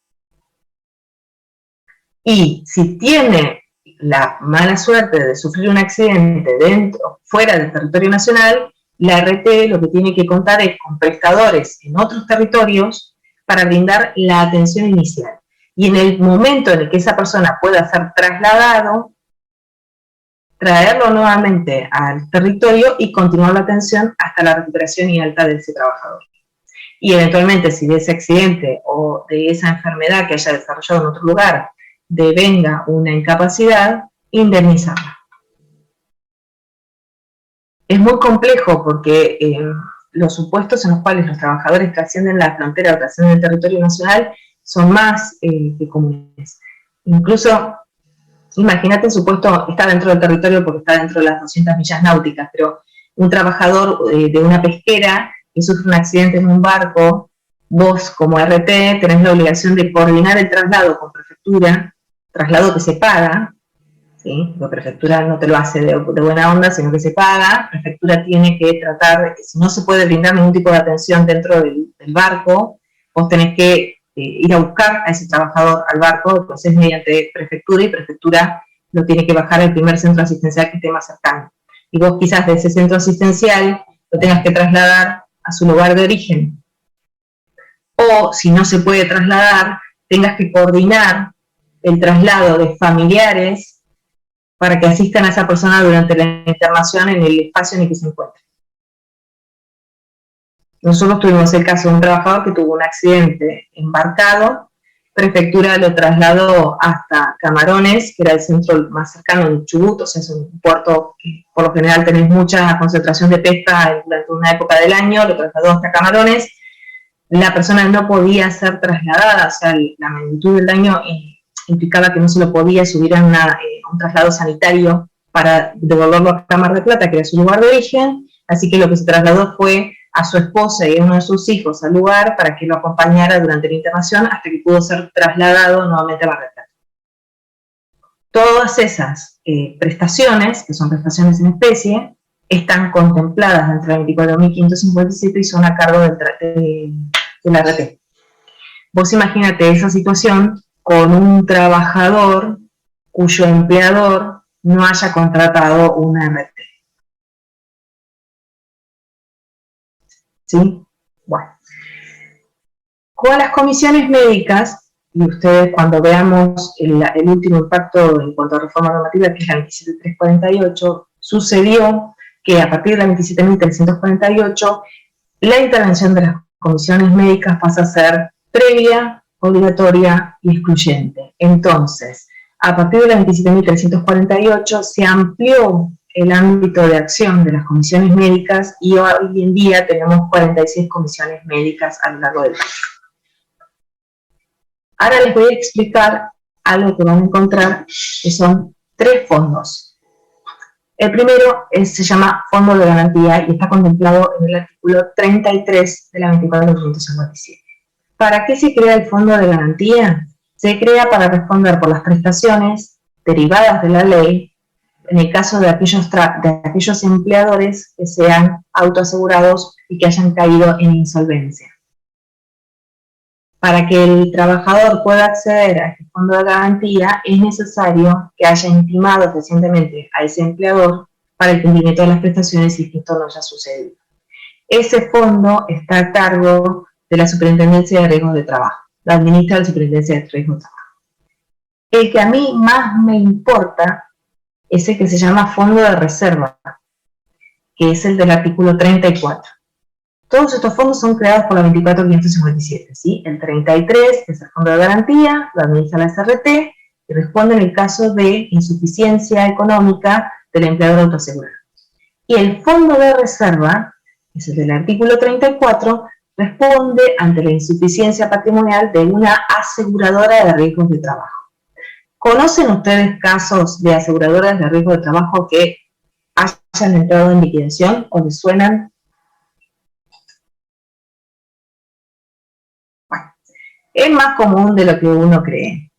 Y si tiene la mala suerte de sufrir un accidente fuera del territorio nacional, la RT lo que tiene que contar es con prestadores en otros territorios para brindar la atención inicial. Y en el momento en el que esa persona pueda ser trasladado, traerlo nuevamente al territorio y continuar la atención hasta la recuperación y alta de ese trabajador. Y eventualmente, si de ese accidente o de esa enfermedad que haya desarrollado en otro lugar devenga una incapacidad, indemnizarla. Es muy complejo porque los supuestos en los cuales los trabajadores trascienden la frontera o trascienden el territorio nacional son más que comunes. Incluso, imagínate el supuesto, está dentro del territorio porque está dentro de las 200 millas náuticas, pero un trabajador de una pesquera que sufre un accidente en un barco, vos como RT tenés la obligación de coordinar el traslado con prefectura, traslado que se paga, ¿sí? La prefectura no te lo hace de buena onda, sino que se paga. La prefectura tiene que tratar de que si no se puede brindar ningún tipo de atención dentro del barco, vos tenés que ir a buscar a ese trabajador al barco, entonces mediante prefectura, y prefectura lo tiene que bajar al primer centro asistencial que esté más cercano. Y vos quizás de ese centro asistencial lo tengas que trasladar a su lugar de origen. O si no se puede trasladar, tengas que coordinar el traslado de familiares para que asistan a esa persona durante la internación en el espacio en el que se encuentra. Nosotros tuvimos el caso de un trabajador que tuvo un accidente embarcado, prefectura lo trasladó hasta Camarones, que era el centro más cercano de Chubut, o sea, es un puerto que por lo general tenés mucha concentración de pesca durante una época del año, lo trasladó hasta Camarones. La persona no podía ser trasladada, o sea, la magnitud del daño implicaba que no se lo podía subir a un traslado sanitario para devolverlo a Mar del Plata, que era su lugar de origen, así que lo que se trasladó fue a su esposa y a uno de sus hijos al lugar para que lo acompañara durante la internación hasta que pudo ser trasladado nuevamente a Mar del Plata. Todas esas prestaciones, que son prestaciones en especie, están contempladas dentro de 24.557 y son a cargo de la RT. Vos imagínate esa situación con un trabajador cuyo empleador no haya contratado una RT. ¿Sí? Bueno. Con las comisiones médicas, y ustedes cuando veamos el último impacto en cuanto a reforma normativa, que es la 27348, sucedió que a partir de la 27.348, la intervención de las comisiones médicas pasa a ser previa, obligatoria y excluyente. Entonces, a partir de la 27.348 se amplió el ámbito de acción de las comisiones médicas y hoy en día tenemos 46 comisiones médicas a lo largo del país. Ahora les voy a explicar algo que van a encontrar, que son 3 fondos. El primero se llama Fondo de Garantía y está contemplado en el artículo 33 de la 24.557. ¿Para qué se crea el Fondo de Garantía? Se crea para responder por las prestaciones derivadas de la ley en el caso de aquellos empleadores que sean autoasegurados y que hayan caído en insolvencia. Para que el trabajador pueda acceder a este fondo de garantía, es necesario que haya intimado recientemente a ese empleador para el cumplimiento de las prestaciones y que esto no haya sucedido. Ese fondo está a cargo de la Superintendencia de Riesgos de Trabajo, la administra la Superintendencia de Riesgos de Trabajo. El que a mí más me importa es el que se llama Fondo de Reserva, que es el del artículo 34. Todos estos fondos son creados por la 24.557, ¿sí? El 33 es el Fondo de Garantía, lo administra la SRT y responde en el caso de insuficiencia económica del empleador autoasegurado. Y el Fondo de Reserva, que es el del artículo 34, responde ante la insuficiencia patrimonial de una aseguradora de riesgos de trabajo. ¿Conocen ustedes casos de aseguradoras de riesgo de trabajo que hayan entrado en liquidación o les suenan? Bueno, es más común de lo que uno cree.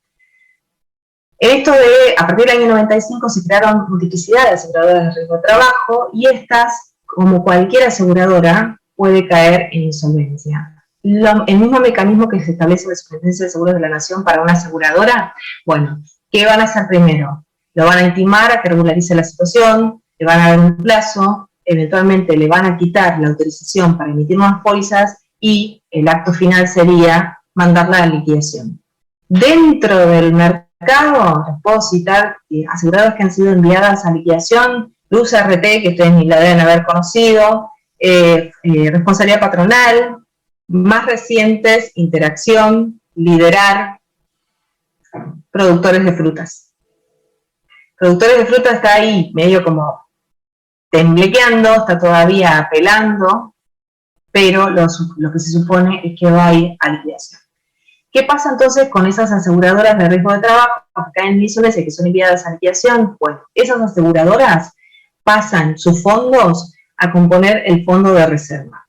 A partir del año 95 se crearon multiplicidad de aseguradoras de riesgo de trabajo y estas, como cualquier aseguradora, puede caer en insolvencia. El mismo mecanismo que se establece en la Superintendencia de Seguros de la Nación para una aseguradora, bueno, ¿qué van a hacer primero? Lo van a intimar a que regularice la situación, le van a dar un plazo, eventualmente le van a quitar la autorización para emitir nuevas pólizas y el acto final sería mandarla a liquidación. Dentro del mercado mercado, les puedo citar aseguradoras que han sido enviadas a liquidación, Luz RT, que ustedes ni la deben haber conocido, responsabilidad patronal, más recientes, Interacción, Liderar, Productores de Frutas. Productores de Frutas está ahí, medio como temblequeando, está todavía apelando, pero lo que se supone es que va a ir a liquidación. ¿Qué pasa entonces con esas aseguradoras de riesgo de trabajo que caen en insolvencia, que son enviadas a liquidación? Bueno, esas aseguradoras pasan sus fondos a componer el fondo de reserva,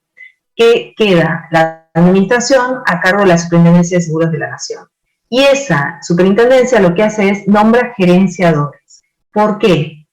que queda la administración a cargo de la Superintendencia de Seguros de la Nación. Y esa superintendencia lo que hace es nombra gerenciadores. ¿Por qué?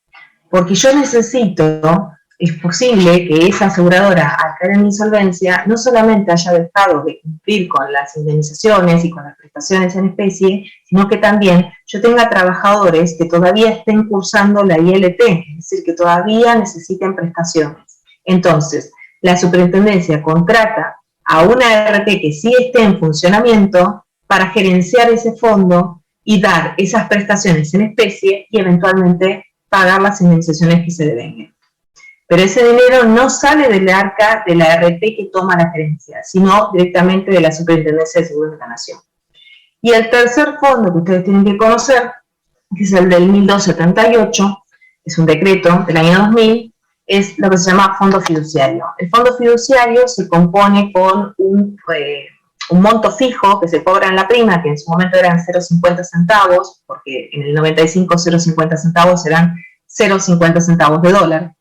Porque yo necesito, es posible que esa aseguradora, al caer en insolvencia, no solamente haya dejado de cumplir con las indemnizaciones y con las prestaciones en especie, sino que también yo tenga trabajadores que todavía estén cursando la ILT, es decir, que todavía necesiten prestaciones. Entonces, la superintendencia contrata a una ART que sí esté en funcionamiento para gerenciar ese fondo y dar esas prestaciones en especie y eventualmente pagar las indemnizaciones que se devengan. Pero ese dinero no sale del arca de la ART que toma la gerencia, sino directamente de la Superintendencia de Seguros de la Nación. Y el tercer fondo que ustedes tienen que conocer, que es el del 1278, es un decreto del año 2000, es lo que se llama fondo fiduciario. El fondo fiduciario se compone con un monto fijo que se cobra en la prima, que en su momento eran 0,50 centavos, porque en el 95 0,50 centavos eran 0,50 centavos de dólar.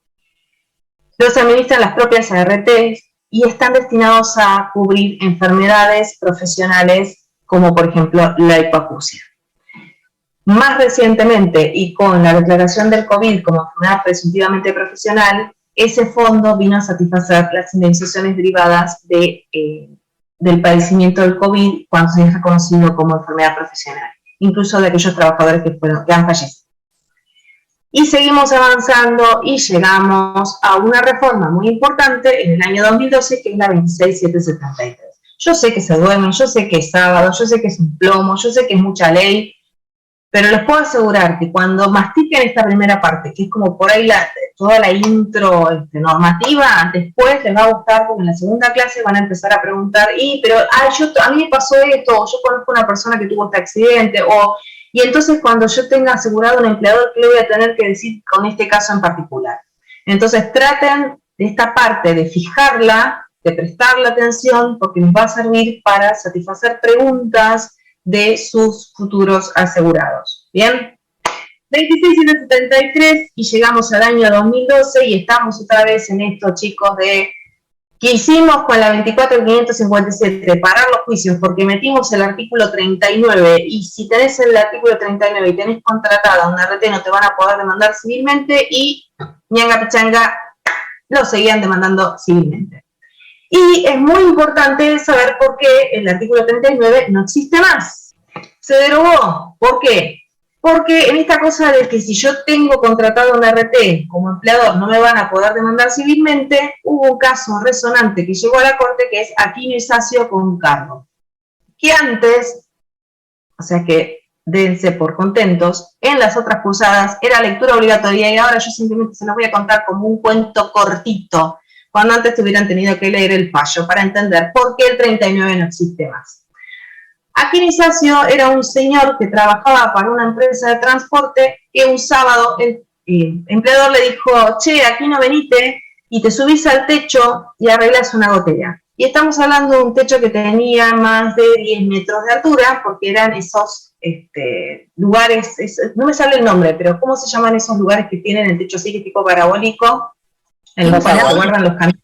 Los administran las propias ARTs y están destinados a cubrir enfermedades profesionales como por ejemplo la hipoacusia. Más recientemente, y con la declaración del COVID como enfermedad presuntivamente profesional, ese fondo vino a satisfacer las indemnizaciones derivadas del padecimiento del COVID cuando se es reconocido como enfermedad profesional, incluso de aquellos trabajadores que han fallecido. Y seguimos avanzando y llegamos a una reforma muy importante en el año 2012, que es la 26773. Yo sé que se duermen, yo sé que es sábado, yo sé que es un plomo, yo sé que es mucha ley, pero les puedo asegurar que cuando mastiquen esta primera parte, que es como por ahí toda la intro normativa, después les va a gustar porque en la segunda clase van a empezar a preguntar, a mí me pasó esto, o yo conozco una persona que tuvo este accidente, y entonces cuando yo tenga asegurado un empleador, ¿qué le voy a tener que decir con este caso en particular? Entonces traten de esta parte de fijarla, de prestarle atención, porque les va a servir para satisfacer preguntas de sus futuros asegurados. ¿Bien? 26773 y llegamos al año 2012 y estamos otra vez en esto, chicos, de ¿qué hicimos con la 24.557? Parar los juicios, porque metimos el artículo 39, y si tenés el artículo 39 y tenés contratada una RT no te van a poder demandar civilmente, y ñanga pichanga lo seguían demandando civilmente. Y es muy importante saber por qué el artículo 39 no existe más. Se derogó. ¿Por qué? Porque en esta cosa de que si yo tengo contratado una RT como empleador no me van a poder demandar civilmente, hubo un caso resonante que llegó a la corte, que es Aquino y Sacio con Cardo. Que antes, o sea que dense por contentos, en las otras cursadas era lectura obligatoria, y ahora yo simplemente se los voy a contar como un cuento cortito, cuando antes hubieran tenido que leer el fallo para entender por qué el 39 no existe más. Aquino y Sacio era un señor que trabajaba para una empresa de transporte, que un sábado el empleador le dijo: che, Aquino, venite y te subís al techo y arreglas una gotera. Y estamos hablando de un techo que tenía más de 10 metros de altura, porque eran esos lugares, no me sale el nombre, pero ¿cómo se llaman esos lugares que tienen el techo así, que tipo parabólico, en los cuales se guardan los camiones?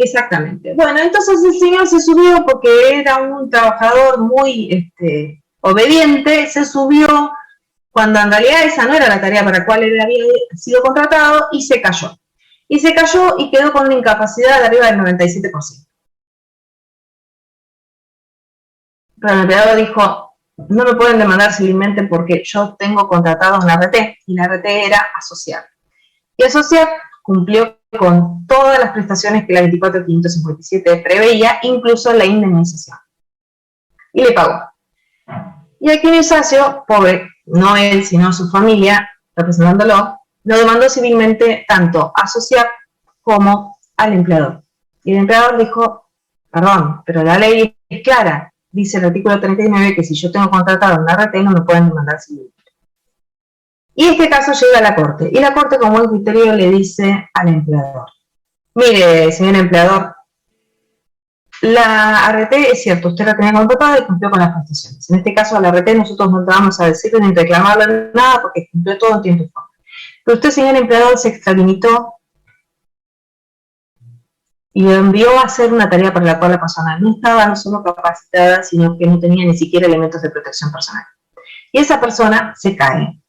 Exactamente. Bueno, entonces el señor se subió porque era un trabajador muy obediente, se subió cuando en realidad esa no era la tarea para la cual él había sido contratado, y se cayó. Y se cayó y quedó con una incapacidad de arriba del 97%. Pero el empleador dijo: no me pueden demandar civilmente porque yo tengo contratado una RT, y la RT era asociar. Y asociar cumplió con todas las prestaciones que la 24.557 preveía, incluso la indemnización. Y le pagó. Y Aquino y Sacio, pobre, no él, sino su familia, representándolo, lo demandó civilmente tanto a SOCIAP como al empleador. Y el empleador dijo, perdón, pero la ley es clara, dice el artículo 39 que si yo tengo contratado una RT no me pueden demandar civilmente. Y este caso llega a la Corte, y la Corte con buen criterio le dice al empleador, mire, señor empleador, la RT es cierto, usted la tenía contratada y cumplió con las prestaciones. En este caso a la RT nosotros no te vamos a decirle ni reclamarle nada porque cumplió todo en tiempo y forma. Pero usted, señor empleador, se extralimitó y lo envió a hacer una tarea para la cual la persona no estaba no solo capacitada, sino que no tenía ni siquiera elementos de protección personal. Y esa persona se cae.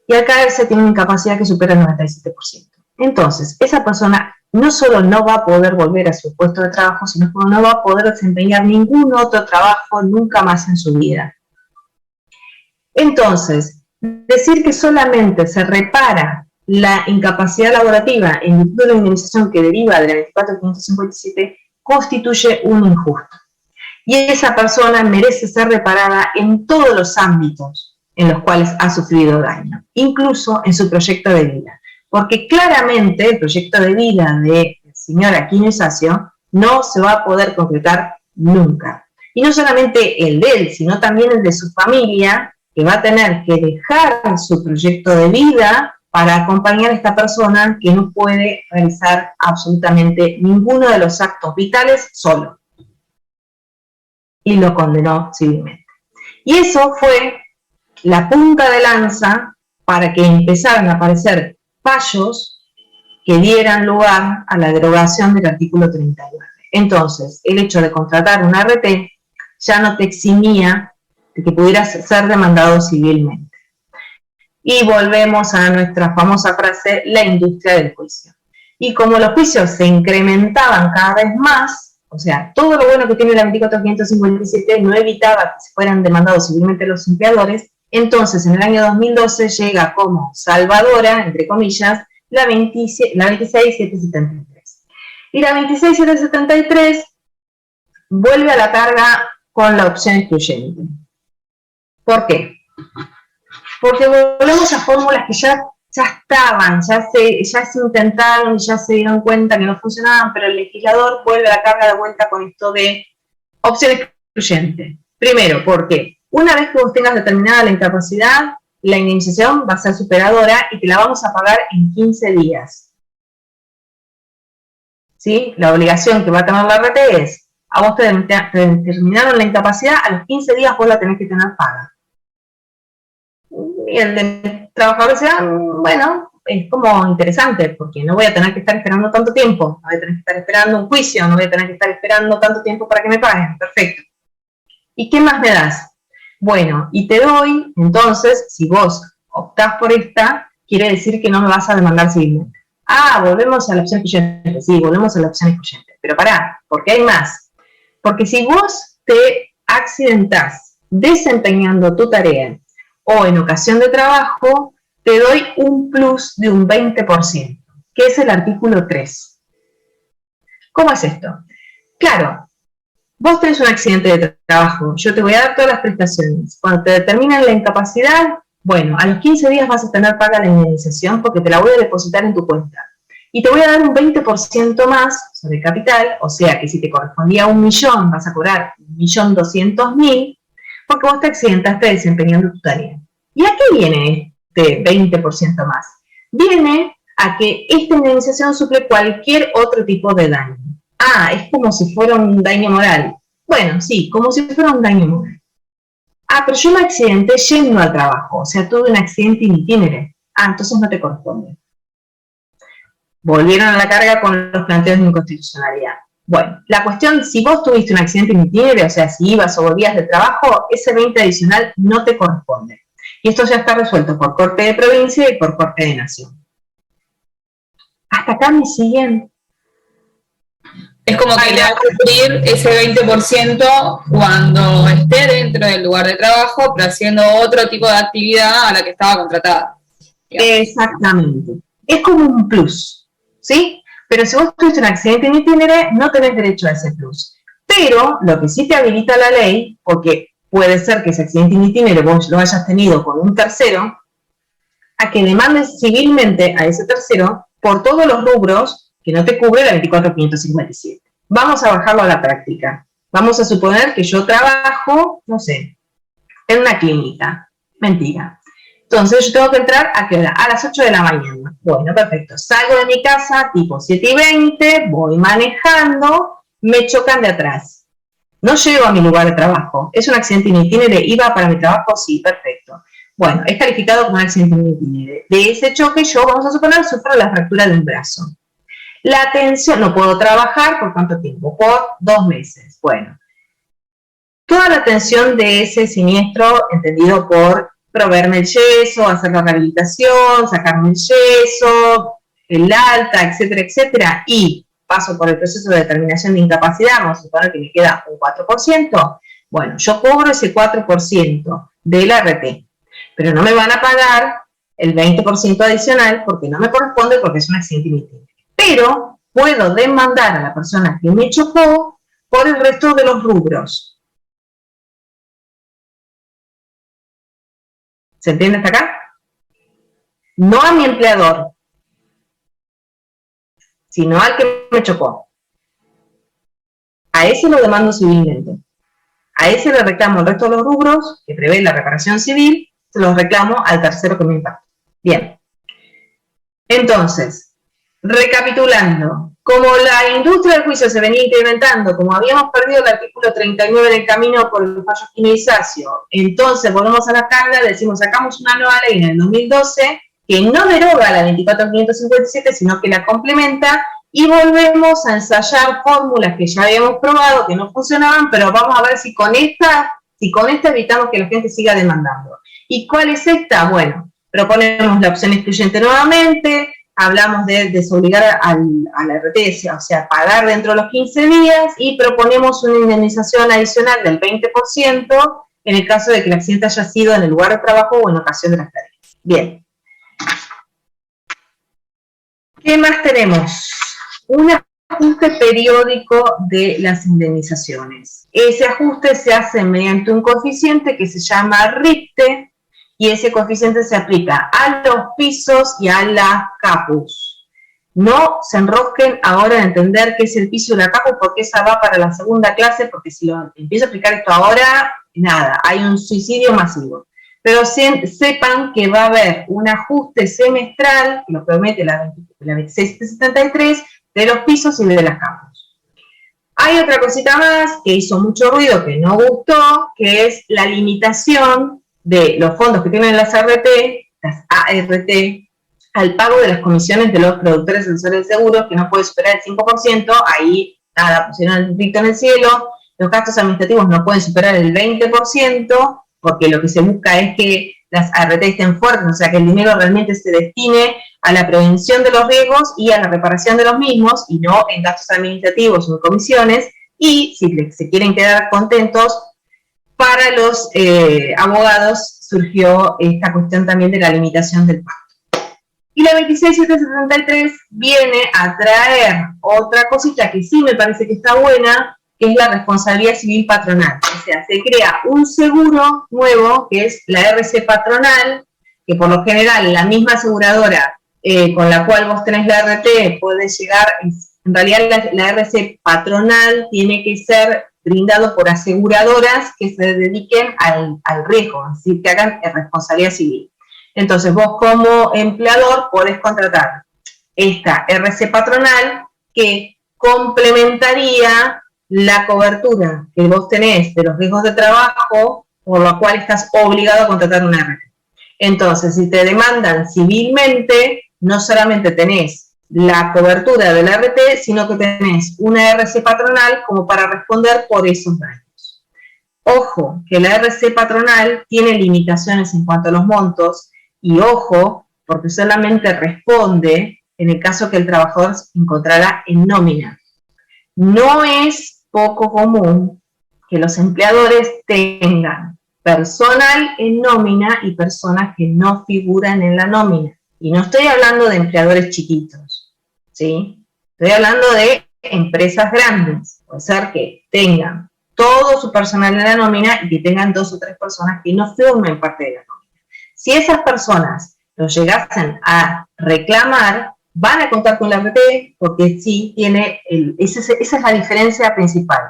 Y al caerse tiene una incapacidad que supera el 97%. Entonces, esa persona no solo no va a poder volver a su puesto de trabajo, sino que no va a poder desempeñar ningún otro trabajo nunca más en su vida. Entonces, decir que solamente se repara la incapacidad laborativa en virtud de la indemnización que deriva de la 24.557 constituye un injusto. Y esa persona merece ser reparada en todos los ámbitos en los cuales ha sufrido daño, incluso en su proyecto de vida. Porque claramente el proyecto de vida del señor Aquino Isacio no se va a poder concretar nunca. Y no solamente el de él, sino también el de su familia, que va a tener que dejar su proyecto de vida para acompañar a esta persona que no puede realizar absolutamente ninguno de los actos vitales solo. Y lo condenó civilmente. Y eso fue la punta de lanza para que empezaran a aparecer fallos que dieran lugar a la derogación del artículo 39. Entonces, el hecho de contratar una RT ya no te eximía de que pudieras ser demandado civilmente. Y volvemos a nuestra famosa frase, la industria del juicio. Y como los juicios se incrementaban cada vez más, o sea, todo lo bueno que tiene la 24.557 no evitaba que se fueran demandados civilmente los empleadores. Entonces, en el año 2012 llega como salvadora, entre comillas, la 26773. Y la 26773 vuelve a la carga con la opción excluyente. ¿Por qué? Porque volvemos a fórmulas que ya estaban, ya se intentaron, ya se dieron cuenta que no funcionaban, pero el legislador vuelve a la carga de vuelta con esto de opción excluyente. Primero, porque una vez que vos tengas determinada la incapacidad, la indemnización va a ser superadora y te la vamos a pagar en 15 días. ¿Sí? La obligación que va a tener la RT es, a vos te determinaron la incapacidad, a los 15 días vos la tenés que tener paga. Y el de trabajador será, bueno, es como interesante, porque no voy a tener que estar esperando tanto tiempo, no voy a tener que estar esperando un juicio, no voy a tener que estar esperando tanto tiempo para que me paguen. Perfecto. ¿Y qué más me das? Bueno, y te doy, entonces, si vos optás por esta, quiere decir que no me vas a demandar civilmente. Ah, volvemos a la opción excluyente. Sí, volvemos a la opción excluyente. Pero pará, porque hay más. Porque si vos te accidentás desempeñando tu tarea o en ocasión de trabajo, te doy un plus de un 20%, que es el artículo 3. ¿Cómo es esto? Claro, vos tenés un accidente de trabajo, yo te voy a dar todas las prestaciones. Cuando te determinan la incapacidad, bueno, a los 15 días vas a tener paga la indemnización porque te la voy a depositar en tu cuenta. Y te voy a dar un 20% más sobre capital, o sea que si te correspondía 1.000.000, vas a cobrar 1.200.000, porque vos te accidentaste desempeñando tu tarea. ¿Y a qué viene este 20% más? Viene a que esta indemnización suple cualquier otro tipo de daño. Ah, es como si fuera un daño moral. Bueno, sí, como si fuera un daño moral. Ah, pero yo me accidenté yendo al trabajo, o sea, tuve un accidente in itinere. Ah, entonces no te corresponde. Volvieron a la carga con los planteos de inconstitucionalidad. Bueno, la cuestión, si vos tuviste un accidente in itinere, o sea, si ibas o volvías del trabajo, ese 20 adicional no te corresponde. Y esto ya está resuelto por Corte de Provincia y por Corte de Nación. ¿Hasta acá me siguen? Es como que le va a cumplir ese 20% cuando esté dentro del lugar de trabajo, pero haciendo otro tipo de actividad a la que estaba contratada. Exactamente. Es como un plus, ¿sí? Pero si vos tuviste un accidente in itinere, no tenés derecho a ese plus. Pero lo que sí te habilita la ley, porque puede ser que ese accidente in itinere vos lo hayas tenido con un tercero, a que demandes civilmente a ese tercero por todos los rubros que no te cubre la 24.557. Vamos a bajarlo a la práctica. Vamos a suponer que yo trabajo, no sé, en una clínica. Mentira. Entonces yo tengo que entrar, ¿a qué hora? A las 8 de la mañana. Bueno, perfecto. Salgo de mi casa tipo 7:20, voy manejando, me chocan de atrás. No llego a mi lugar de trabajo. ¿Es un accidente in itinere? ¿Iba para mi trabajo? Sí, perfecto. Bueno, es calificado como un accidente in itinere. De ese choque yo, vamos a suponer, sufro la fractura de un brazo. La atención, no puedo trabajar, ¿por cuánto tiempo? Por 2 meses. Bueno, toda la atención de ese siniestro, entendido por proveerme el yeso, hacer la rehabilitación, sacarme el yeso, el alta, etcétera, etcétera, y paso por el proceso de determinación de incapacidad, vamos a suponer que me queda un 4%, bueno, yo cobro ese 4% del RT, pero no me van a pagar el 20% adicional porque no me corresponde porque es un accidente in itinere. Pero puedo demandar a la persona que me chocó por el resto de los rubros. ¿Se entiende hasta acá? No a mi empleador, sino al que me chocó. A ese lo demando civilmente. A ese le reclamo el resto de los rubros que prevé la reparación civil, se los reclamo al tercero que me impacta. Bien. Entonces, recapitulando, como la industria del juicio se venía incrementando, como habíamos perdido el artículo 39 en el camino por el fallo Quimeisacio, entonces volvemos a la carga, decimos, sacamos una nueva ley en el 2012 que no deroga la 24.557, sino que la complementa, y volvemos a ensayar fórmulas que ya habíamos probado, que no funcionaban, pero vamos a ver si con esta evitamos que la gente siga demandando. ¿Y cuál es esta? Bueno, proponemos la opción excluyente nuevamente, hablamos de desobligar al RT, o sea, pagar dentro de los 15 días, y proponemos una indemnización adicional del 20% en el caso de que el accidente haya sido en el lugar de trabajo o en ocasión de las tareas. Bien. ¿Qué más tenemos? Un ajuste periódico de las indemnizaciones. Ese ajuste se hace mediante un coeficiente que se llama RIPTE, y ese coeficiente se aplica a los pisos y a las capus. No se enrosquen ahora en entender qué es el piso y la capus, porque esa va para la segunda clase, porque si lo empiezo a explicar esto ahora, nada, hay un suicidio masivo. Pero sepan que va a haber un ajuste semestral, que lo promete la 2673, de los pisos y de las capus. Hay otra cosita más que hizo mucho ruido, que no gustó, que es la limitación de los fondos que tienen las ART, al pago de las comisiones de los productores sensores de seguros, que no puede superar el 5%, ahí nada, pusieron el grito en el cielo. Los gastos administrativos no pueden superar el 20%, porque lo que se busca es que las ART estén fuertes, o sea, que el dinero realmente se destine a la prevención de los riesgos y a la reparación de los mismos, y no en gastos administrativos o en comisiones. Y si se quieren quedar contentos, para los abogados surgió esta cuestión también de la limitación del pacto. Y la 26773 viene a traer otra cosita que sí me parece que está buena, que es la responsabilidad civil patronal. O sea, se crea un seguro nuevo, que es la RC patronal, que por lo general la misma aseguradora con la cual vos tenés la RT puede llegar, en realidad la RC patronal tiene que ser brindado por aseguradoras que se dediquen al riesgo, es decir, que hagan responsabilidad civil. Entonces vos como empleador podés contratar esta RC patronal que complementaría la cobertura que vos tenés de los riesgos de trabajo, por lo cual estás obligado a contratar una RT. Entonces, si te demandan civilmente, no solamente tenés la cobertura de la RT, sino que tenés una RC patronal como para responder por esos daños. Ojo, que la RC patronal tiene limitaciones en cuanto a los montos, y ojo, porque solamente responde en el caso que el trabajador se encontrará en nómina. No es poco común que los empleadores tengan personal en nómina y personas que no figuran en la nómina. Y no estoy hablando de empleadores chiquitos, ¿sí? Estoy hablando de empresas grandes. Puede ser que tengan todo su personal en la nómina y que tengan 2 o 3 personas que no formen parte de la nómina. Si esas personas lo llegasen a reclamar, van a contar con la RT porque sí tiene, esa es la diferencia principal.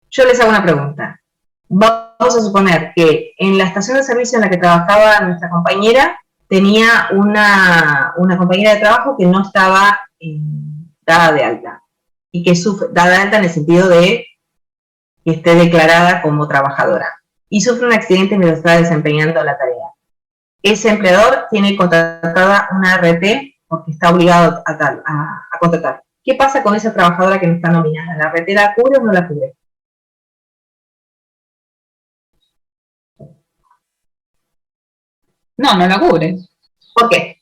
Yo les hago una pregunta. Vamos a suponer que en la estación de servicio en la que trabajaba nuestra compañera, tenía una compañera de trabajo que no estaba dada de alta, y que dada de alta en el sentido de que esté declarada como trabajadora, y sufre un accidente mientras está desempeñando la tarea. Ese empleador tiene contratada una RT porque está obligado a contratar. ¿Qué pasa con esa trabajadora que no está nominada? ¿La RT la cubre o no la cubre? No, no la cubre. ¿Por qué?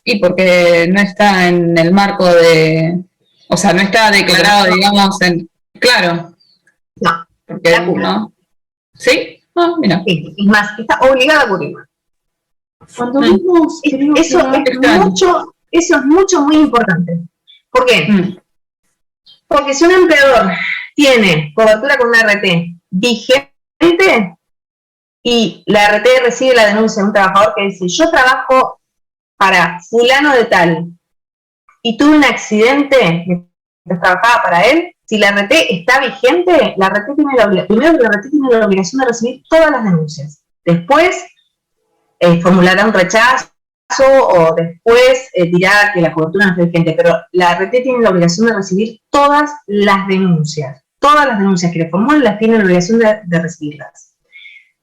Y porque no está en el marco de... O sea, no está declarado, digamos, en... Claro. No. Porque La cubre. ¿no? ¿Sí? Ah, mira. Sí, es más, está obligada a cubrirla. Cuando vemos, Eso es mucho, muy importante. ¿Por qué? Porque si un empleador tiene cobertura con una RT vigente y la RT recibe la denuncia de un trabajador que dice, yo trabajo para fulano de tal y tuve un accidente mientras trabajaba para él, si la RT está vigente, la RT tiene la obligación de recibir todas las denuncias. Después formulará un rechazo o después dirá que la cobertura no es vigente, pero la RT tiene la obligación de recibir todas las denuncias que le formulen, las tiene la obligación de recibirlas.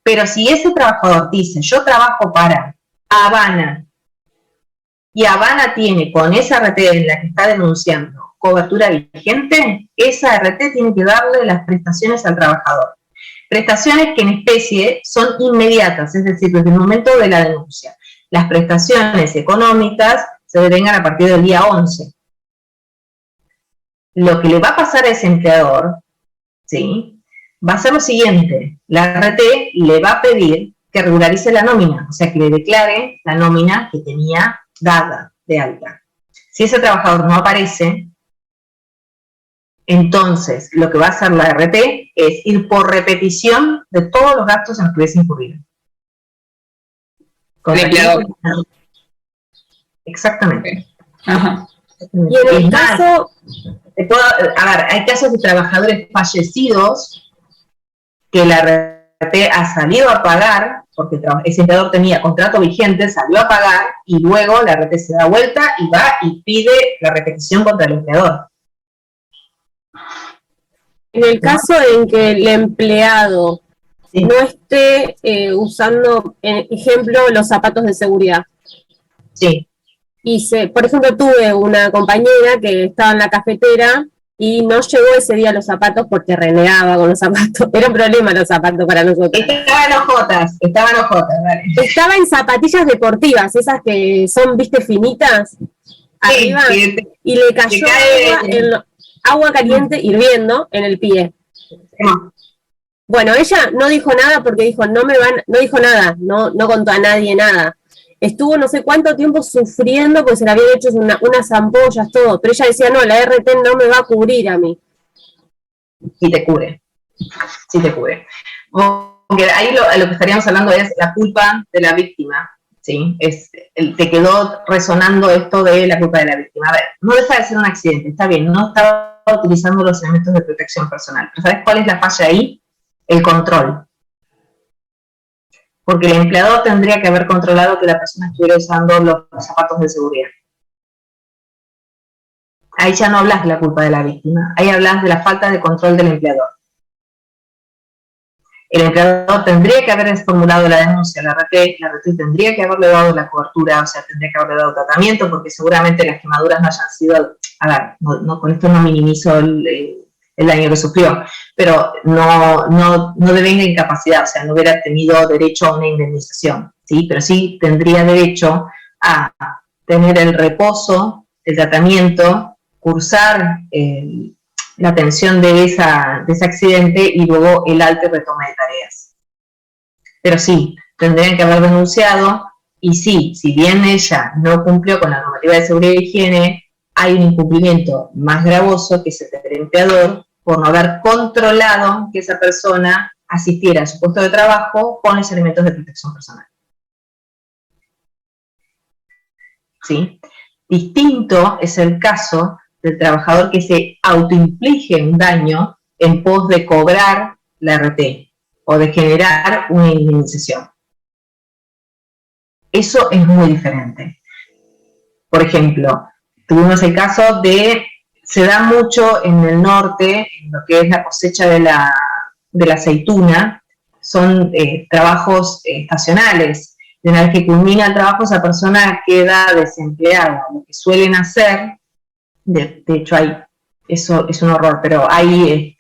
Pero si ese trabajador dice, yo trabajo para Habana, y Habana tiene con esa RT en la que está denunciando cobertura vigente, esa RT tiene que darle las prestaciones al trabajador. Prestaciones que en especie son inmediatas, es decir, desde el momento de la denuncia. Las prestaciones económicas se devengan a partir del día 11. Lo que le va a pasar a ese empleador, ¿sí?, va a ser lo siguiente: la RT le va a pedir que regularice la nómina, o sea, que le declare la nómina que tenía dada de alta. Si ese trabajador no aparece, entonces lo que va a hacer la RT es ir por repetición de todos los gastos en los que hubiese incurrido. Exactamente. Ajá. Y en el caso... hay casos de trabajadores fallecidos que la RT ha salido a pagar, porque ese empleador tenía contrato vigente, salió a pagar, y luego la RT se da vuelta y va y pide la repetición contra el empleador. En el caso en que el empleado no esté usando, ejemplo, los zapatos de seguridad. Sí. Y por ejemplo, tuve una compañera que estaba en la cafetera y no llegó ese día los zapatos porque renegaba con los zapatos. Era un problema los zapatos para nosotros. Estaba en ojotas, dale. Estaba en zapatillas deportivas, esas que son, viste, finitas, arriba, y le cayó agua caliente hirviendo en el pie. Bueno, ella no dijo nada porque dijo, no dijo nada, no contó a nadie nada. Estuvo no sé cuánto tiempo sufriendo porque se le habían hecho unas ampollas, todo, pero ella decía, no, la RT no me va a cubrir a mí. Sí te cubre. Porque ahí lo que estaríamos hablando es la culpa de la víctima, ¿sí? Te quedó resonando esto de la culpa de la víctima. A ver, no deja de ser un accidente, está bien, no estaba utilizando los elementos de protección personal, pero ¿sabes cuál es la falla ahí? El control. Porque el empleador tendría que haber controlado que la persona estuviera usando los zapatos de seguridad. Ahí ya no hablas de la culpa de la víctima, ahí hablas de la falta de control del empleador. El empleador tendría que haber formulado la denuncia a la RT tendría que haberle dado la cobertura, o sea, tendría que haberle dado tratamiento, porque seguramente las quemaduras no hayan sido, a ver, con esto no minimizo el daño que sufrió, pero no devenga incapacidad, o sea, no hubiera tenido derecho a una indemnización, ¿sí? Pero sí tendría derecho a tener el reposo, el tratamiento, cursar la atención de ese accidente y luego el alta y retoma de tareas. Pero sí, tendrían que haber denunciado, y sí, si bien ella no cumplió con la normativa de seguridad y higiene, hay un incumplimiento más gravoso que es el del empleador, por no haber controlado que esa persona asistiera a su puesto de trabajo con los elementos de protección personal. ¿Sí? Distinto es el caso del trabajador que se autoinflige un daño en pos de cobrar la RT o de generar una indemnización. Eso es muy diferente. Por ejemplo, tuvimos el caso de, se da mucho en el norte, en lo que es la cosecha de la aceituna, son trabajos estacionales. De una vez que culmina el trabajo, esa persona queda desempleada. Lo que suelen hacer, de hecho eso es un horror, pero hay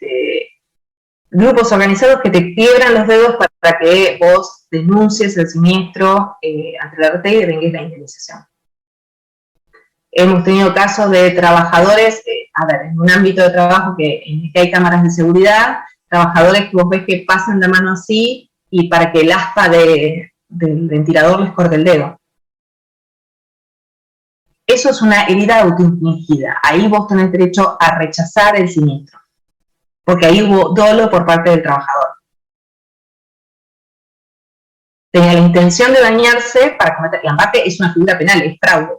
grupos organizados que te quiebran los dedos para que vos denuncies el siniestro ante la RT y devengues la indemnización. Hemos tenido casos de trabajadores, en un ámbito de trabajo en el que hay cámaras de seguridad, trabajadores que vos ves que pasan la mano así y para que el aspa del ventilador les corte el dedo. Eso es una herida autoinfligida. Ahí vos tenés derecho a rechazar el siniestro, porque ahí hubo dolo por parte del trabajador. Tenía la intención de dañarse para cometer, y aparte es una figura penal, es fraude.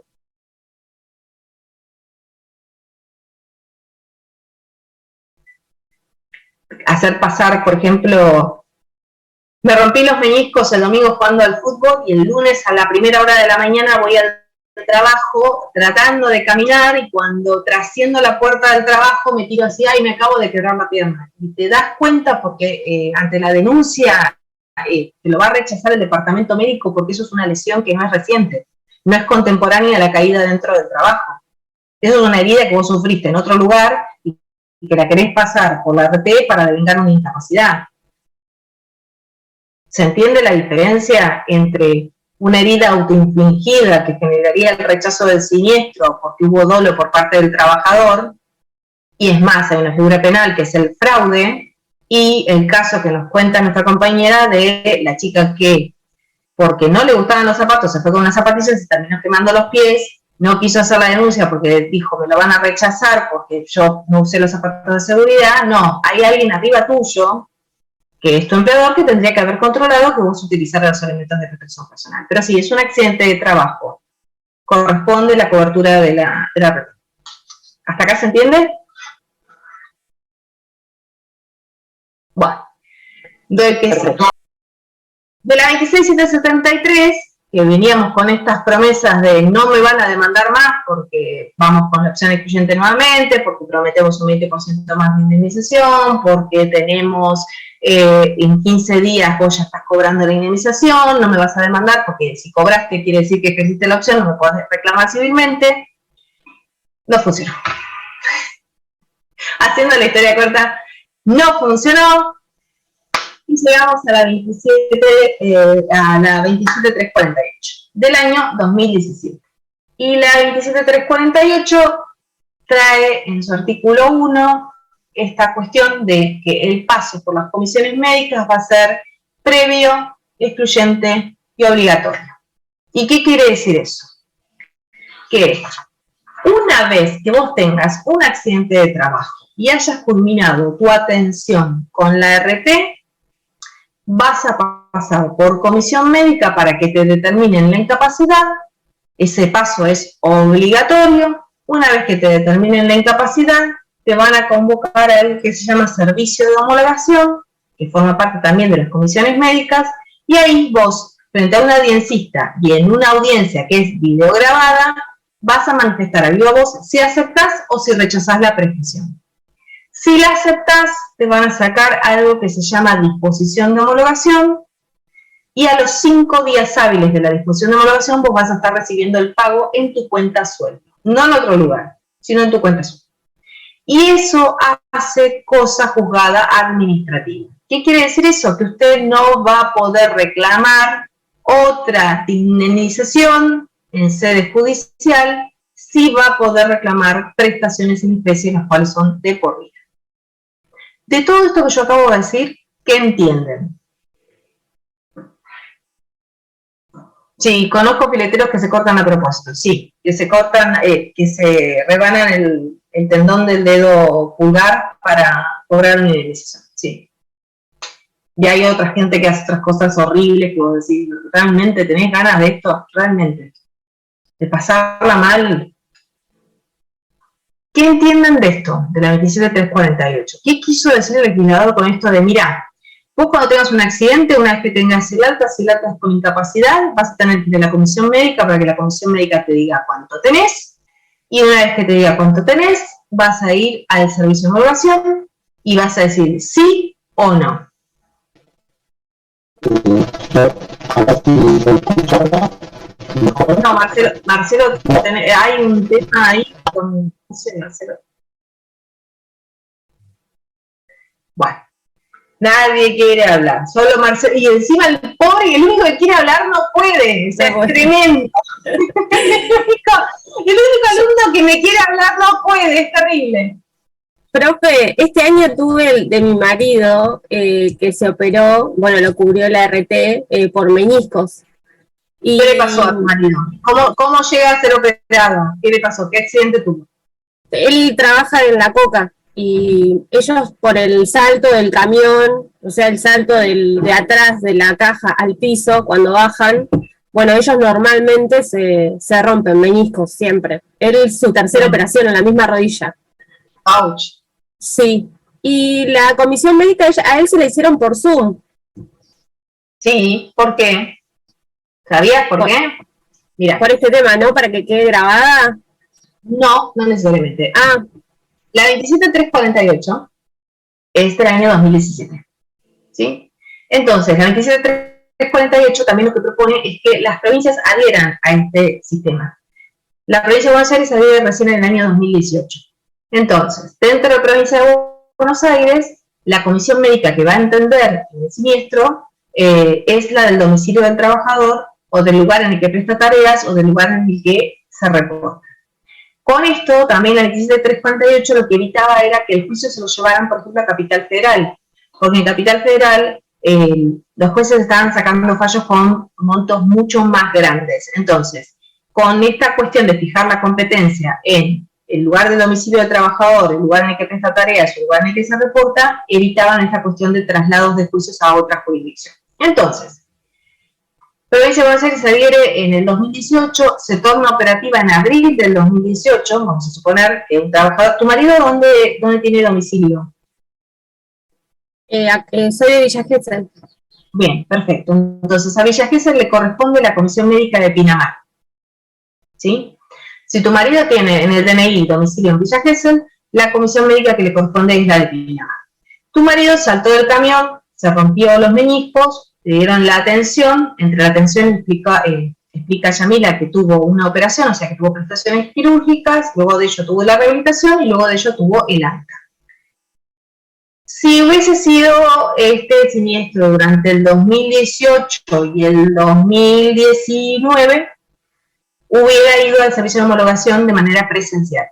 Hacer pasar, por ejemplo, me rompí los meniscos el domingo jugando al fútbol y el lunes a la primera hora de la mañana voy al trabajo tratando de caminar y cuando trasciendo la puerta del trabajo me tiro así, ay, me acabo de quebrar la pierna. Y te das cuenta porque ante la denuncia te lo va a rechazar el departamento médico porque eso es una lesión que no es reciente, no es contemporánea a la caída dentro del trabajo. Eso es una herida que vos sufriste en otro lugar y que la querés pasar por la RT para devengar una incapacidad. ¿Se entiende la diferencia entre una herida autoinfligida que generaría el rechazo del siniestro porque hubo dolo por parte del trabajador, y es más, hay una figura penal que es el fraude, y el caso que nos cuenta nuestra compañera de la chica que, porque no le gustaban los zapatos, se fue con unas zapatillas y se terminó quemando los pies, no quiso hacer la denuncia porque dijo me lo van a rechazar porque yo no usé los zapatos de seguridad. No, hay alguien arriba tuyo, que es tu empleador, que tendría que haber controlado que vos utilizaras los elementos de protección personal. Pero sí, es un accidente de trabajo. Corresponde la cobertura de la red. ¿Hasta acá se entiende? Bueno, doy que sí. De la 26773, que veníamos con estas promesas de no me van a demandar más porque vamos con la opción excluyente nuevamente, porque prometemos un 20% más de indemnización, porque tenemos en 15 días vos ya estás cobrando la indemnización, no me vas a demandar porque si cobraste quiere decir que ejerciste la opción, no me podés reclamar civilmente. No funcionó. Haciendo la historia corta, no funcionó. Y llegamos a la 27348 del año 2017. Y la 27348 trae en su artículo 1 esta cuestión de que el paso por las comisiones médicas va a ser previo, excluyente y obligatorio. ¿Y qué quiere decir eso? Que una vez que vos tengas un accidente de trabajo y hayas culminado tu atención con la RT, vas a pasar por comisión médica para que te determinen la incapacidad. Ese paso es obligatorio. Una vez que te determinen la incapacidad, te van a convocar a algo que se llama servicio de homologación, que forma parte también de las comisiones médicas, y ahí vos, frente a un audiencista y en una audiencia que es videograbada, vas a manifestar a viva voz si aceptás o si rechazás la prescripción. Si la aceptás, te van a sacar algo que se llama disposición de homologación, y a los 5 días hábiles de la disposición de homologación vos vas a estar recibiendo el pago en tu cuenta sueldo, no en otro lugar, sino en tu cuenta sueldo. Y eso hace cosa juzgada administrativa. ¿Qué quiere decir eso? Que usted no va a poder reclamar otra indemnización en sede judicial, sí va a poder reclamar prestaciones en especie, las cuales son de por vida. De todo esto que yo acabo de decir, ¿qué entienden? Sí, conozco fileteros que se cortan a propósito, sí, que se cortan, que se rebanan el tendón del dedo pulgar para cobrar una indemnización, sí. Y hay otra gente que hace otras cosas horribles, que vos decís, ¿realmente tenés ganas de esto? ¿Realmente? ¿De pasarla mal? ¿Qué entienden de esto, de la 27348? ¿Qué quiso decir el legislador con esto de, mira, vos cuando tengas un accidente, una vez que tengas el alta, si el alta es con incapacidad, vas a tener que ir a la comisión médica para que la comisión médica te diga cuánto tenés, y una vez que te diga cuánto tenés, vas a ir al servicio de homologación y vas a decir sí o no. No, Marcelo, hay un tema ahí con... No sé, Marcelo. Bueno, nadie quiere hablar, solo Marcelo. Y encima el pobre, el único que quiere hablar no puede, o sea, es tremendo. El único alumno que me quiere hablar no puede, es terrible. Profe, este año tuve el de mi marido que se operó, bueno, lo cubrió la RT por meniscos. ¿Qué le pasó a tu marido? ¿Cómo llega a ser operado? ¿Qué le pasó? ¿Qué accidente tuvo? Él trabaja en La Coca y ellos por el salto del camión, o sea, el salto de atrás de la caja al piso, cuando bajan, bueno, ellos normalmente se rompen meniscos siempre. Él es su tercera operación en la misma rodilla. Ouch. Sí, y la comisión médica a él se la hicieron por Zoom. Sí, ¿por qué? ¿Sabías por qué? Mira. Por este tema, ¿no? Para que quede grabada. No necesariamente. La 27348 es del año 2017. ¿Sí? Entonces, la 27348 también lo que propone es que las provincias adhieran a este sistema. La provincia de Buenos Aires adhiere recién en el año 2018. Entonces, dentro de la provincia de Buenos Aires, la comisión médica que va a entender el siniestro es la del domicilio del trabajador o del lugar en el que presta tareas o del lugar en el que se reporta. Con esto, también la 27348 lo que evitaba era que el juicio se lo llevaran, por ejemplo, a Capital Federal, porque en Capital Federal los jueces estaban sacando fallos con montos mucho más grandes. Entonces, con esta cuestión de fijar la competencia en el lugar del domicilio del trabajador, el lugar en el que presta tareas, el lugar en el que se reporta, evitaban esta cuestión de traslados de juicios a otra jurisdicción. Entonces, Provincia de Buenos Aires se adhiere en el 2018, se torna operativa en abril del 2018, vamos a suponer que un trabajador, ¿tu marido dónde tiene domicilio? Soy de Villa Gesell. Bien, perfecto. Entonces a Villa Gesell le corresponde la comisión médica de Pinamar. ¿Sí? Si tu marido tiene en el DNI domicilio en Villa Gesell, la comisión médica que le corresponde es la de Pinamar. Tu marido saltó del camión, se rompió los meniscos, le dieron la atención, entre la atención explica Yamila que tuvo una operación, o sea que tuvo prestaciones quirúrgicas, luego de ello tuvo la rehabilitación y luego de ello tuvo el alta. Si hubiese sido este siniestro durante el 2018 y el 2019, hubiera ido al servicio de homologación de manera presencial.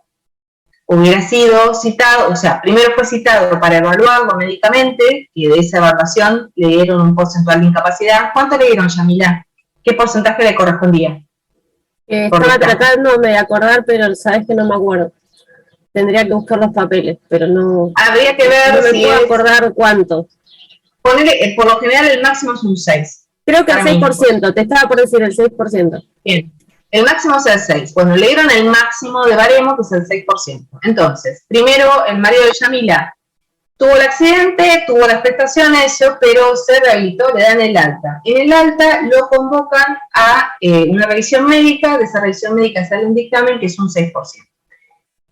Hubiera sido citado, o sea, primero fue citado para evaluarlo médicamente, y de esa evaluación le dieron un porcentaje de incapacidad. ¿Cuánto le dieron, Yamila? ¿Qué porcentaje le correspondía? Estaba tratándome de acordar, pero sabes que no me acuerdo. Tendría que buscar los papeles, pero no... Habría que ver no me puedo acordar cuánto. Ponele, por lo general el máximo es un 6. Creo que el 6%, te estaba por decir el 6%. Bien. El máximo es el 6. Bueno, le dieron el máximo de baremo, que es el 6%. Entonces, primero, el marido de Yamila tuvo el accidente, tuvo las prestaciones, pero se rehabilitó, le dan el alta. En el alta lo convocan a una revisión médica, de esa revisión médica sale un dictamen que es un 6%.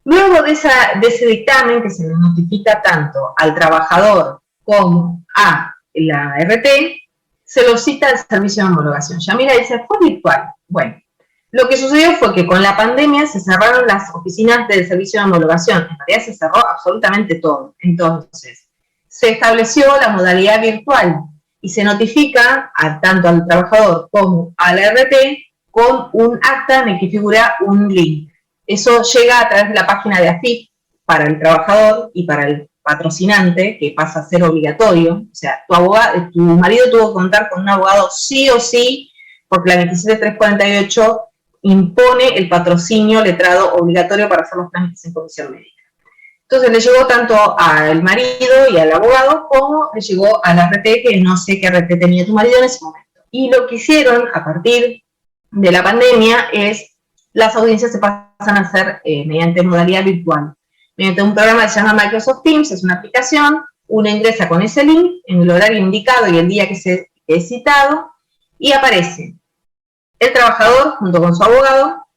Luego de ese dictamen, que se le notifica tanto al trabajador como a la RT, se lo cita al servicio de homologación. Yamila dice, fue virtual. Bueno. Lo que sucedió fue que con la pandemia se cerraron las oficinas del servicio de homologación. En realidad se cerró absolutamente todo. Entonces, se estableció la modalidad virtual y se notifica tanto al trabajador como a la RT con un acta en el que figura un link. Eso llega a través de la página de AFIP para el trabajador y para el patrocinante, que pasa a ser obligatorio. O sea, tu marido tuvo que contar con un abogado sí o sí, porque la 27348 impone el patrocinio letrado obligatorio para hacer los trámites en comisión médica. Entonces le llegó tanto al marido y al abogado como le llegó a la RT, que no sé qué RT tenía tu marido en ese momento. Y lo que hicieron a partir de la pandemia es las audiencias se pasan a hacer mediante modalidad virtual, mediante un programa que se llama Microsoft Teams, es una aplicación, uno ingresa con ese link en el horario indicado y el día que se es citado y aparece el trabajador junto con su abogado,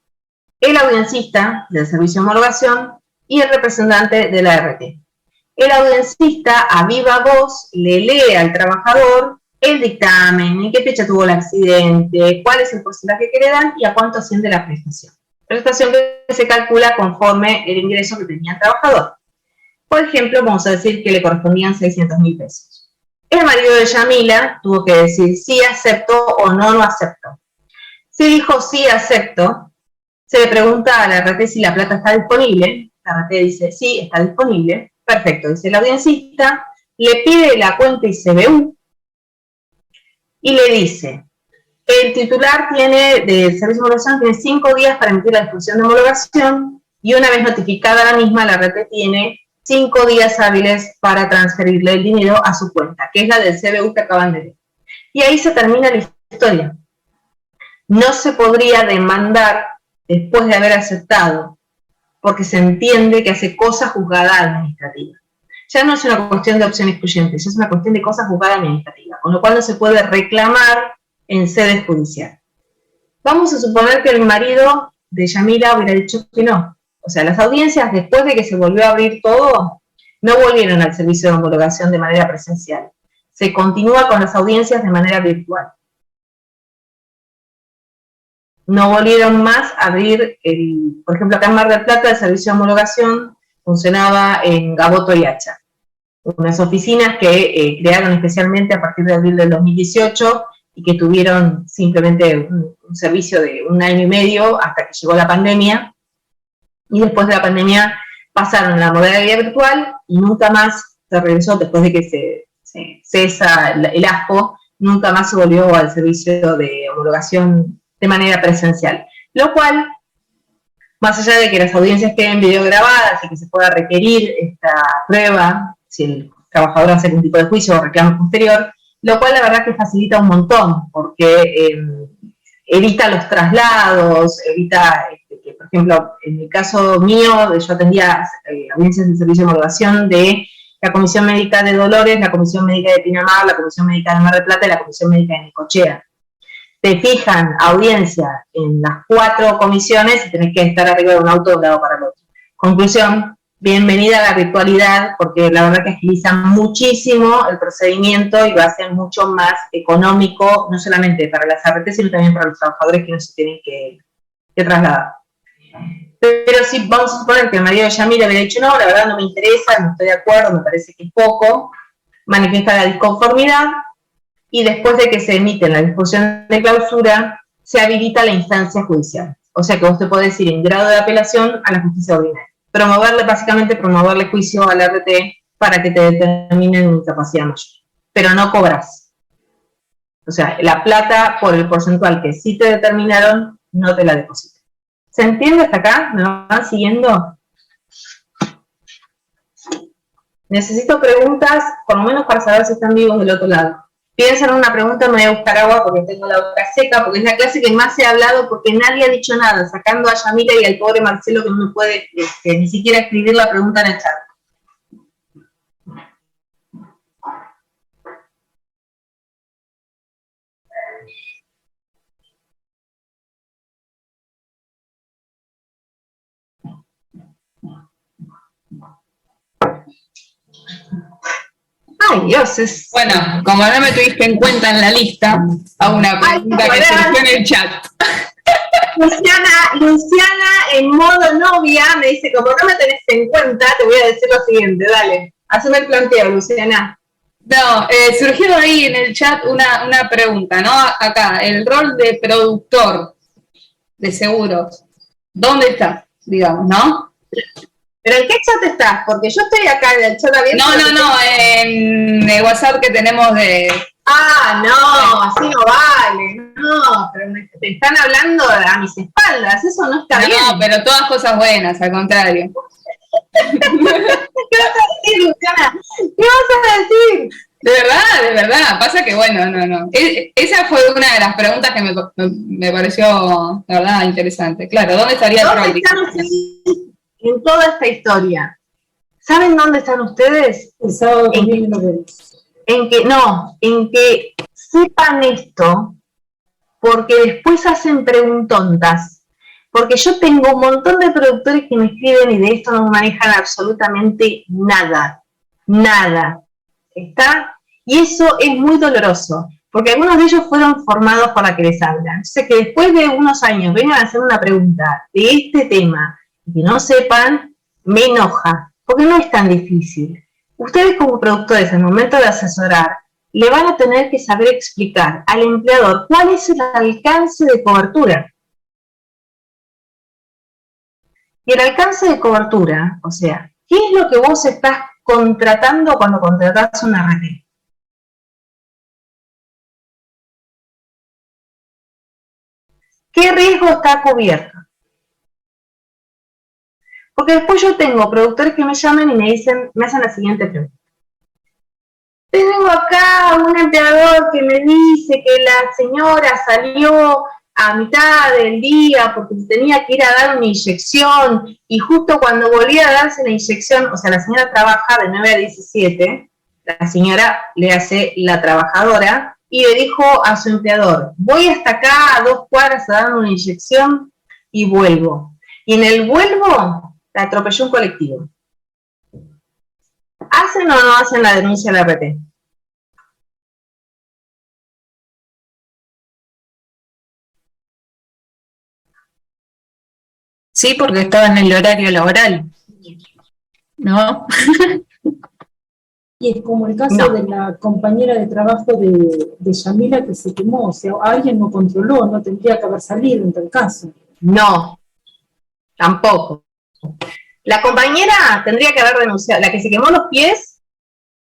el audiencista del servicio de homologación y el representante de la RT. El audiencista a viva voz le lee al trabajador el dictamen, en qué fecha tuvo el accidente, cuál es el porcentaje que le dan y a cuánto asciende la prestación. Prestación que se calcula conforme el ingreso que tenía el trabajador. Por ejemplo, vamos a decir que le correspondían 600.000 pesos. El marido de Yamila tuvo que decir sí acepto o no acepto. Si dijo sí acepto, se le pregunta a la RT si la plata está disponible. La RT dice sí, está disponible. Perfecto, dice el audiencista, le pide la cuenta ICBU y le dice, el titular del servicio de homologación tiene 5 días para emitir la disposición de homologación y una vez notificada la misma, la RT tiene 5 días hábiles para transferirle el dinero a su cuenta, que es la del CBU que acaban de ver. Y ahí se termina la historia. No se podría demandar después de haber aceptado, porque se entiende que hace cosa juzgada administrativa. Ya no es una cuestión de opción excluyente, ya es una cuestión de cosa juzgada administrativa, con lo cual no se puede reclamar en sede judicial. Vamos a suponer que el marido de Yamila hubiera dicho que no. O sea, las audiencias, después de que se volvió a abrir todo, no volvieron al servicio de homologación de manera presencial. Se continúa con las audiencias de manera virtual. No volvieron más a abrir, por ejemplo, acá en Mar del Plata, el servicio de homologación funcionaba en Gaboto y Hacha. Unas oficinas que crearon especialmente a partir de abril del 2018 y que tuvieron simplemente un servicio de 1 año y medio hasta que llegó la pandemia. Y después de la pandemia pasaron a la modalidad virtual y nunca más se regresó, después de que se cesa el ASPO, nunca más se volvió al servicio de homologación de manera presencial. Lo cual, más allá de que las audiencias queden videograbadas y que se pueda requerir esta prueba, si el trabajador hace algún tipo de juicio o reclamo posterior, lo cual la verdad que facilita un montón, porque evita los traslados, evita que, por ejemplo, en el caso mío, yo atendía audiencias de servicio de homologación de la Comisión Médica de Dolores, la Comisión Médica de Pinamar, la Comisión Médica de Mar del Plata y la Comisión Médica de Necochea. Te fijan audiencia en las 4 comisiones y tenés que estar arriba de un auto de un lado para el otro. Conclusión, bienvenida a la virtualidad, porque la verdad que agiliza muchísimo el procedimiento y va a ser mucho más económico, no solamente para las ART, sino también para los trabajadores que no se tienen que trasladar. Pero si vamos a suponer que el marido de Yamila le ha dicho, no, la verdad no me interesa, no estoy de acuerdo, me parece que es poco, manifiesta la disconformidad, y después de que se emite la disposición de clausura, se habilita la instancia judicial. O sea que vos te podés ir en grado de apelación a la justicia ordinaria. Básicamente promoverle juicio al RT para que te determinen incapacidad mayor. Pero no cobras. O sea, la plata por el porcentual que sí te determinaron, no te la depositan. ¿Se entiende hasta acá? ¿Me van siguiendo? Necesito preguntas, por lo menos para saber si están vivos del otro lado. Piensen en una pregunta, me voy a buscar agua porque tengo la boca seca, porque es la clase que más he hablado porque nadie ha dicho nada, sacando a Yamila y al pobre Marcelo que no me puede ni siquiera escribir la pregunta en el chat. Ay, Dios, es... Bueno, como no me tuviste en cuenta en la lista, hago una pregunta que surgió en el chat. Luciana, en modo novia, me dice, como no me tenés en cuenta, te voy a decir lo siguiente, dale, haceme el planteo, Luciana. No, surgió ahí en el chat una pregunta, ¿no? Acá, el rol de productor de seguros, ¿dónde está? Digamos, ¿no? ¿Pero en qué chat estás? Porque yo estoy acá en el chat abierto. No, en el WhatsApp que tenemos de... Ah, no, así no vale. No, pero me están hablando a mis espaldas, eso no está bien. No, pero todas cosas buenas, al contrario. ¿Qué vas a decir, Luciana? ¿Qué vas a decir? De verdad. Pasa que, bueno, no. Esa fue una de las preguntas que me pareció, la verdad, interesante. Claro, ¿dónde estaría el ¿Dónde rol? están ustedes en toda esta historia? ¿Saben dónde están ustedes? El sábado que viene nos vemos. En que sepan esto, porque después hacen preguntontas. Porque yo tengo un montón de productores que me escriben y de esto no manejan absolutamente nada. ¿Está? Y eso es muy doloroso, porque algunos de ellos fueron formados por la que les hablan. O sea, que después de unos años vengan a hacer una pregunta de este tema y que no sepan, me enoja, porque no es tan difícil. Ustedes como productores, al momento de asesorar, le van a tener que saber explicar al empleador cuál es el alcance de cobertura. Y el alcance de cobertura, o sea, ¿qué es lo que vos estás contratando cuando contratás una RT? ¿Qué riesgo está cubierto? Porque después yo tengo productores que me llaman y me hacen la siguiente pregunta. Tengo acá un empleador que me dice que la señora salió a mitad del día porque tenía que ir a dar una inyección y justo cuando volvía a darse la inyección, o sea, la señora trabaja de 9 a 17, la señora le hace la trabajadora y le dijo a su empleador, voy hasta acá a 2 cuadras a dar una inyección y vuelvo. Y en el vuelvo la atropelló un colectivo. ¿Hacen o no hacen la denuncia a la RT? Sí, porque estaba en el horario laboral, ¿no? Y es como el caso de la compañera de trabajo de Yamila que se quemó, o sea, alguien no controló, no tendría que haber salido en tal caso. No, tampoco. La compañera tendría que haber denunciado, la que se quemó los pies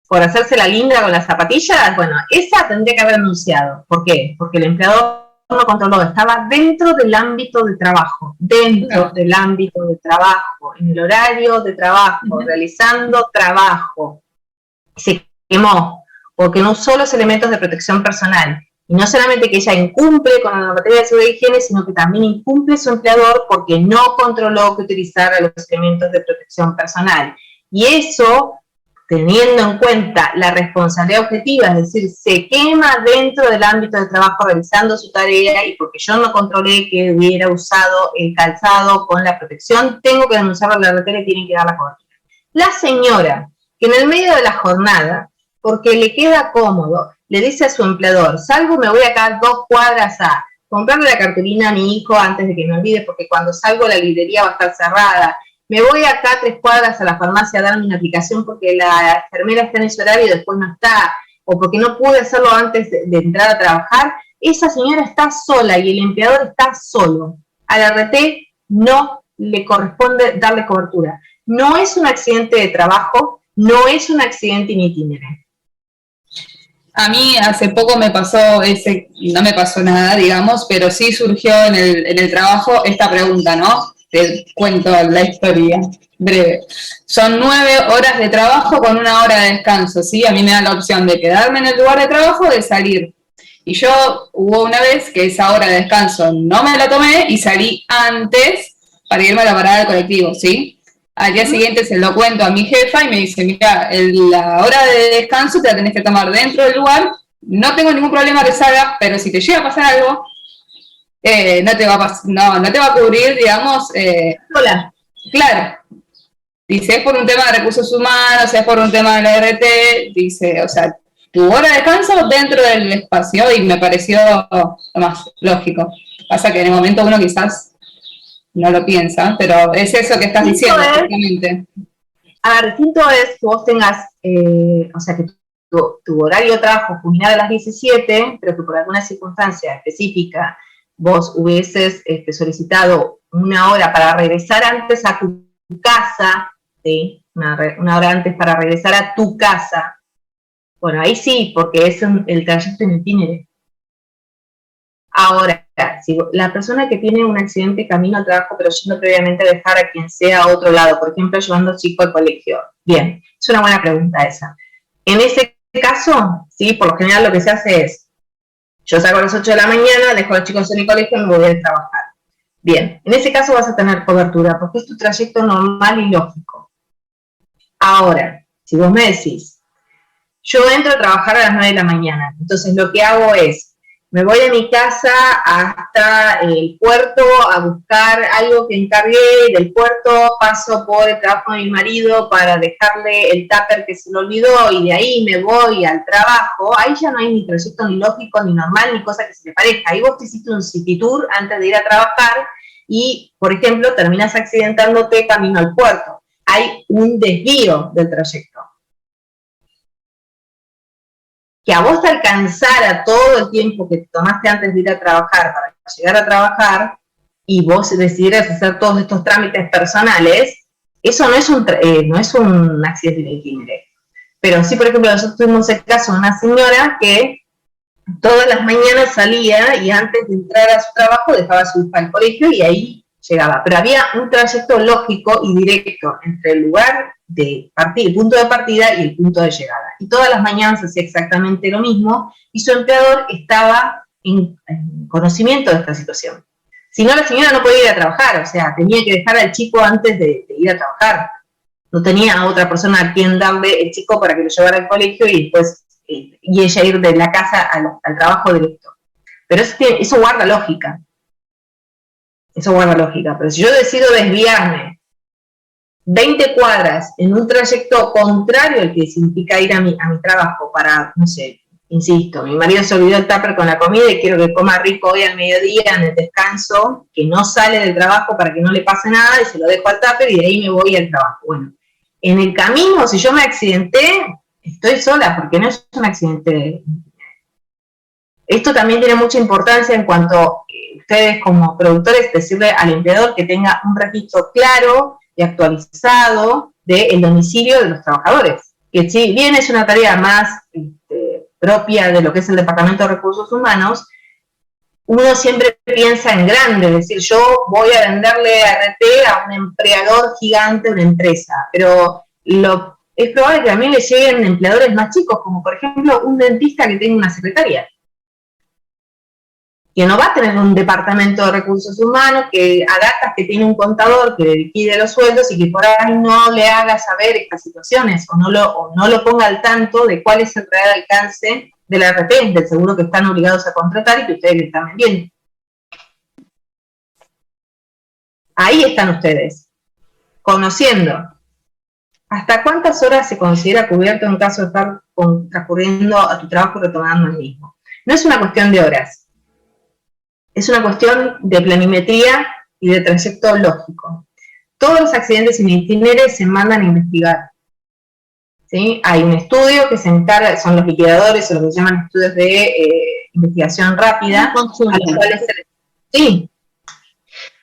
por hacerse la linda con las zapatillas, bueno, esa tendría que haber denunciado. ¿Por qué? Porque el empleador no controló, estaba dentro del ámbito de trabajo, del ámbito de trabajo, en el horario de trabajo, realizando trabajo. Se quemó porque no usó los elementos de protección personal. Y no solamente que ella incumple con la normativa de seguridad y higiene, sino que también incumple su empleador porque no controló que utilizara los elementos de protección personal. Y eso, teniendo en cuenta la responsabilidad objetiva, es decir, se quema dentro del ámbito de trabajo realizando su tarea y porque yo no controlé que hubiera usado el calzado con la protección, tengo que denunciarlo a la RT y tienen que dar la cobertura. La señora que en el medio de la jornada, porque le queda cómodo, le dice a su empleador, salgo, me voy acá 2 cuadras a comprarle la cartulina a mi hijo antes de que me olvide, porque cuando salgo la librería va a estar cerrada, me voy acá 3 cuadras a la farmacia a darme una aplicación porque la enfermera está en ese horario y después no está, o porque no pude hacerlo antes de entrar a trabajar, esa señora está sola y el empleador está solo. A la RT no le corresponde darle cobertura. No es un accidente de trabajo, no es un accidente in itinere. A mí hace poco me pasó no me pasó nada, digamos, pero sí surgió en el trabajo esta pregunta, ¿no? Te cuento la historia breve. Son 9 horas de trabajo con 1 hora de descanso, ¿sí? A mí me dan la opción de quedarme en el lugar de trabajo o de salir. Y yo hubo una vez que esa hora de descanso no me la tomé y salí antes para irme a la parada del colectivo, ¿sí? Al día siguiente se lo cuento a mi jefa y me dice, mira, la hora de descanso te la tenés que tomar dentro del lugar, no tengo ningún problema que salga, pero si te llega a pasar algo, no te va a cubrir, digamos, Hola. Claro. Dice, es por un tema de recursos humanos, es por un tema de la RT, dice, o sea, tu hora de descanso dentro del espacio y me pareció lo más lógico. Pasa que en el momento uno quizás no lo piensa, pero es eso que estás diciendo, justamente. A ver, distinto es que vos tengas, o sea, que tu horario de trabajo culminara a las 17, pero que por alguna circunstancia específica vos hubieses solicitado 1 hora para regresar antes a tu casa, ¿sí? Una hora antes para regresar a tu casa. Bueno, ahí sí, porque es el trayecto en itinere. Ahora, si la persona que tiene un accidente camino al trabajo, pero yendo previamente a dejar a quien sea a otro lado, por ejemplo, llevando a chico al colegio. Bien, es una buena pregunta esa. En ese caso, sí, por lo general lo que se hace es, yo salgo a las 8 de la mañana, dejo a los chicos en el colegio y me voy a trabajar. Bien, en ese caso vas a tener cobertura, porque es tu trayecto normal y lógico. Ahora, si vos me decís, yo entro a trabajar a las 9 de la mañana, entonces lo que hago es, me voy a mi casa hasta el puerto a buscar algo que encargué del puerto, paso por el trabajo de mi marido para dejarle el tupper que se le olvidó y de ahí me voy al trabajo, ahí ya no hay ni trayecto ni lógico, ni normal, ni cosa que se te parezca. Ahí vos te hiciste un city tour antes de ir a trabajar y, por ejemplo, terminas accidentándote camino al puerto. Hay un desvío del trayecto. Que a vos te alcanzara todo el tiempo que te tomaste antes de ir a trabajar para llegar a trabajar y vos decidieras hacer todos estos trámites personales, eso no es un accidente de itinerario. Pero sí, por ejemplo, nosotros tuvimos el caso de una señora que todas las mañanas salía y antes de entrar a su trabajo dejaba a su hija al colegio y ahí llegaba. Pero había un trayecto lógico y directo entre el lugar de partida, el punto de partida y el punto de llegada. Y todas las mañanas hacía exactamente lo mismo y su empleador estaba en conocimiento de esta situación. Si no, la señora no podía ir a trabajar, o sea, tenía que dejar al chico antes de ir a trabajar. No tenía a otra persona a quien darle el chico para que lo llevara al colegio y después y ella ir de la casa al trabajo directo. Pero eso guarda lógica. Eso guarda lógica. Pero si yo decido desviarme 20 cuadras en un trayecto contrario al que significa ir a mi trabajo para, no sé, insisto, mi marido se olvidó el tupper con la comida y quiero que coma rico hoy al mediodía en el descanso, que no sale del trabajo para que no le pase nada y se lo dejo al tupper y de ahí me voy al trabajo. Bueno, en el camino, si yo me accidenté, estoy sola porque no es un accidente. Esto también tiene mucha importancia en cuanto a ustedes como productores decirle al empleador que tenga un registro claro y actualizado del domicilio de los trabajadores. Que si bien es una tarea más propia de lo que es el Departamento de Recursos Humanos, uno siempre piensa en grande, es decir, yo voy a venderle ART a un empleador gigante, una empresa, pero es probable que también le lleguen empleadores más chicos, como por ejemplo un dentista que tenga una secretaria, que no va a tener un departamento de recursos humanos, que a datas que tiene un contador que le liquide los sueldos y que por ahí no le haga saber estas situaciones o no lo ponga al tanto de cuál es el real alcance de la ART, del seguro que están obligados a contratar y que ustedes le están vendiendo. Ahí están ustedes, conociendo hasta cuántas horas se considera cubierto en caso de estar transcurriendo a tu trabajo y retomando el mismo. No es una cuestión de horas. Es una cuestión de planimetría y de trayecto lógico. Todos los accidentes sin itinerario se mandan a investigar. ¿Sí? Hay un estudio que se encarga, son los liquidadores o lo que se llaman estudios de investigación rápida. A los cuales sí.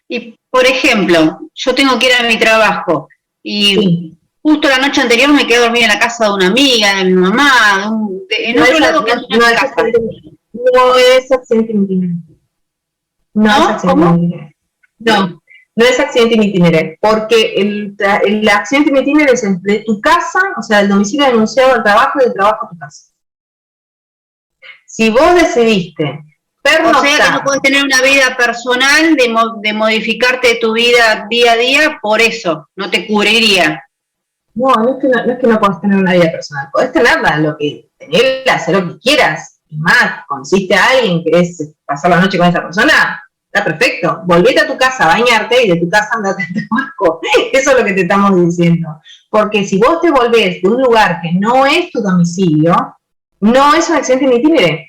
Y, por ejemplo, yo tengo que ir a mi trabajo y justo la noche anterior me quedé dormida en la casa de una amiga, de mi mamá, en otro lado que es una casa. No es accidente sin itinerario. No es accidente en itinerario, porque el accidente en itinerario es de tu casa, o sea, del domicilio denunciado al trabajo y del trabajo a tu casa. Si vos decidiste pernoctar... O sea que no puedes tener una vida personal de modificarte tu vida día a día, por eso, no te cubriría. No es que no podés tener una vida personal, podés tenerla, tenerla, hacer lo que quieras, y más, consiste a alguien, querés pasar la noche con esa persona, está perfecto, volvete a tu casa a bañarte y de tu casa andate al trabajo. Eso es lo que te estamos diciendo. Porque si vos te volvés de un lugar que no es tu domicilio, no es un accidente en itinerario.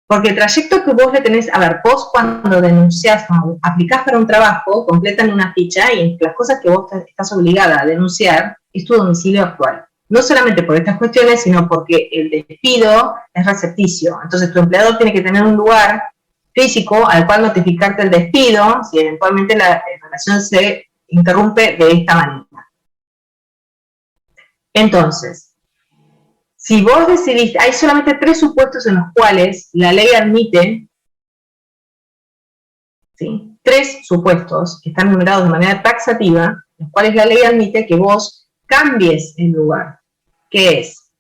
Porque el trayecto que vos le tenés, a ver, vos cuando denunciás, cuando aplicás para un trabajo, completan una ficha y las cosas que vos estás obligada a denunciar es tu domicilio actual. No solamente por estas cuestiones, sino porque el despido es recepticio. Entonces tu empleador tiene que tener un lugar físico al cual notificarte el despido si eventualmente la relación se interrumpe de esta manera. Entonces, si vos decidiste, hay solamente 3 supuestos en los cuales la ley admite ¿sí? 3 supuestos que están numerados de manera taxativa, los cuales la ley admite que vos cambies el lugar, que es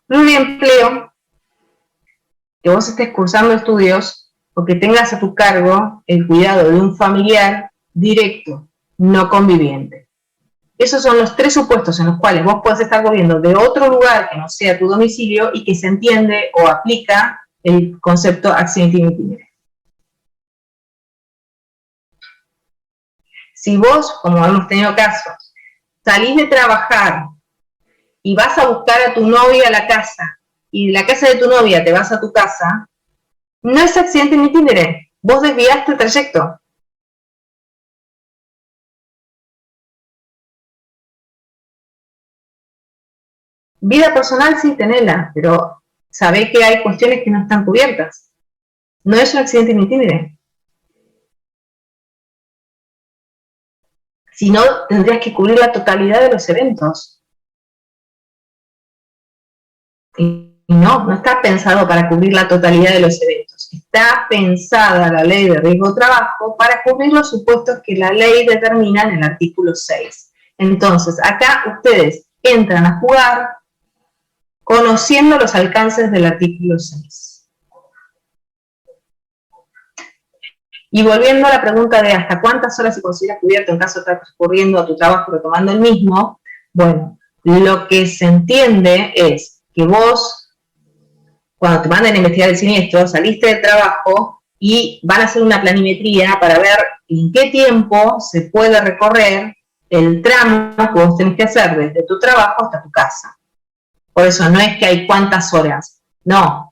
pluriempleo, que vos estés cursando estudios o que tengas a tu cargo el cuidado de un familiar directo, no conviviente. Esos son los 3 supuestos en los cuales vos podés estar volviendo de otro lugar que no sea tu domicilio y que se entiende o aplica el concepto accidente in itinere. Si vos, como hemos tenido casos, salís de trabajar y vas a buscar a tu novia a la casa, y de la casa de tu novia te vas a tu casa, no es accidente in itinere, vos desviaste el trayecto. Vida personal sí, tenela, pero sabé que hay cuestiones que no están cubiertas. No es un accidente in itinere. Si no, tendrías que cubrir la totalidad de los eventos. Y no está pensado para cubrir la totalidad de los eventos. Está pensada la ley de riesgo de trabajo para cubrir los supuestos que la ley determina en el artículo 6. Entonces, acá ustedes entran a jugar conociendo los alcances del artículo 6. Y volviendo a la pregunta de hasta cuántas horas se considera cubierto en caso de estar transcurriendo a tu trabajo retomando el mismo, bueno, lo que se entiende es que vos, cuando te mandan a investigar el siniestro, saliste del trabajo y van a hacer una planimetría para ver en qué tiempo se puede recorrer el tramo que vos tenés que hacer desde tu trabajo hasta tu casa. Por eso no es que hay cuántas horas, no.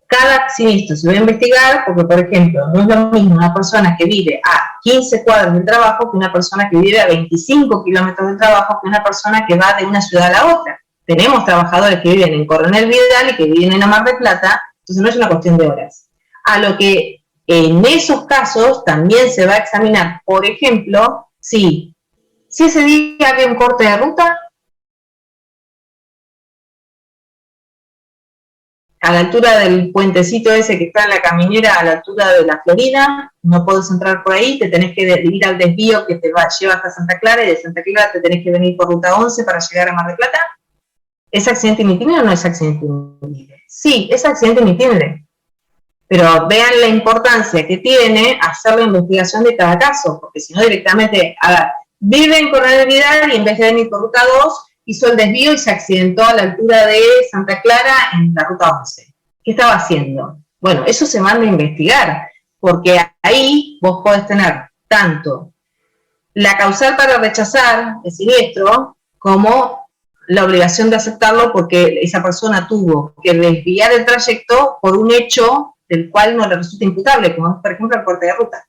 Cada siniestro se va a investigar porque, por ejemplo, no es lo mismo una persona que vive a 15 cuadras del trabajo que una persona que vive a 25 kilómetros del trabajo que una persona que va de una ciudad a la otra. Tenemos trabajadores que viven en Coronel Vidal y que viven en Mar del Plata, entonces no es una cuestión de horas. A lo que en esos casos también se va a examinar, por ejemplo, si ese día había un corte de ruta, a la altura del puentecito ese que está en la caminera, a la altura de la Florida, no podés entrar por ahí, te tenés que ir al desvío que te lleva hasta Santa Clara, y de Santa Clara te tenés que venir por ruta 11 para llegar a Mar del Plata. ¿Es accidente in itinere o no es accidente in itinere? Sí, es accidente in itinere. Pero vean la importancia que tiene hacer la investigación de cada caso, porque si no directamente, a ver, vive en Coronel Vidal y en vez de venir por ruta 2, hizo el desvío y se accidentó a la altura de Santa Clara en la ruta 11. ¿Qué estaba haciendo? Bueno, eso se manda a investigar, porque ahí vos podés tener tanto la causal para rechazar el siniestro como la obligación de aceptarlo porque esa persona tuvo que desviar el trayecto por un hecho del cual no le resulta imputable, como es, por ejemplo, el corte de ruta.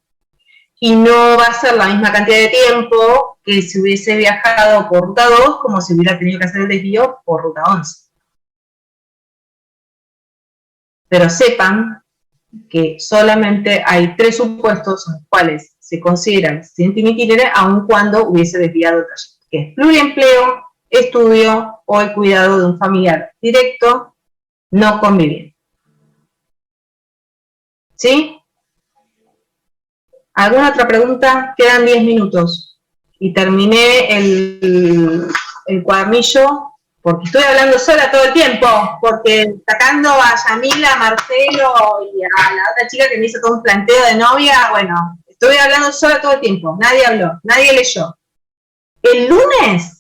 Y no va a ser la misma cantidad de tiempo que si hubiese viajado por ruta 2 como si hubiera tenido que hacer el desvío por ruta 11. Pero sepan que solamente hay 3 supuestos en los cuales se considera accidente in itinere aun cuando hubiese desviado el trayecto, que es pluriempleo, estudio o el cuidado de un familiar directo no conviviente. ¿Sí? ¿Alguna otra pregunta? Quedan 10 minutos. Y terminé el cuadernillo porque estoy hablando sola todo el tiempo, porque sacando a Yamila, a Marcelo y a la otra chica que me hizo todo un planteo de novia, bueno, estoy hablando sola todo el tiempo. Nadie habló, nadie leyó. El lunes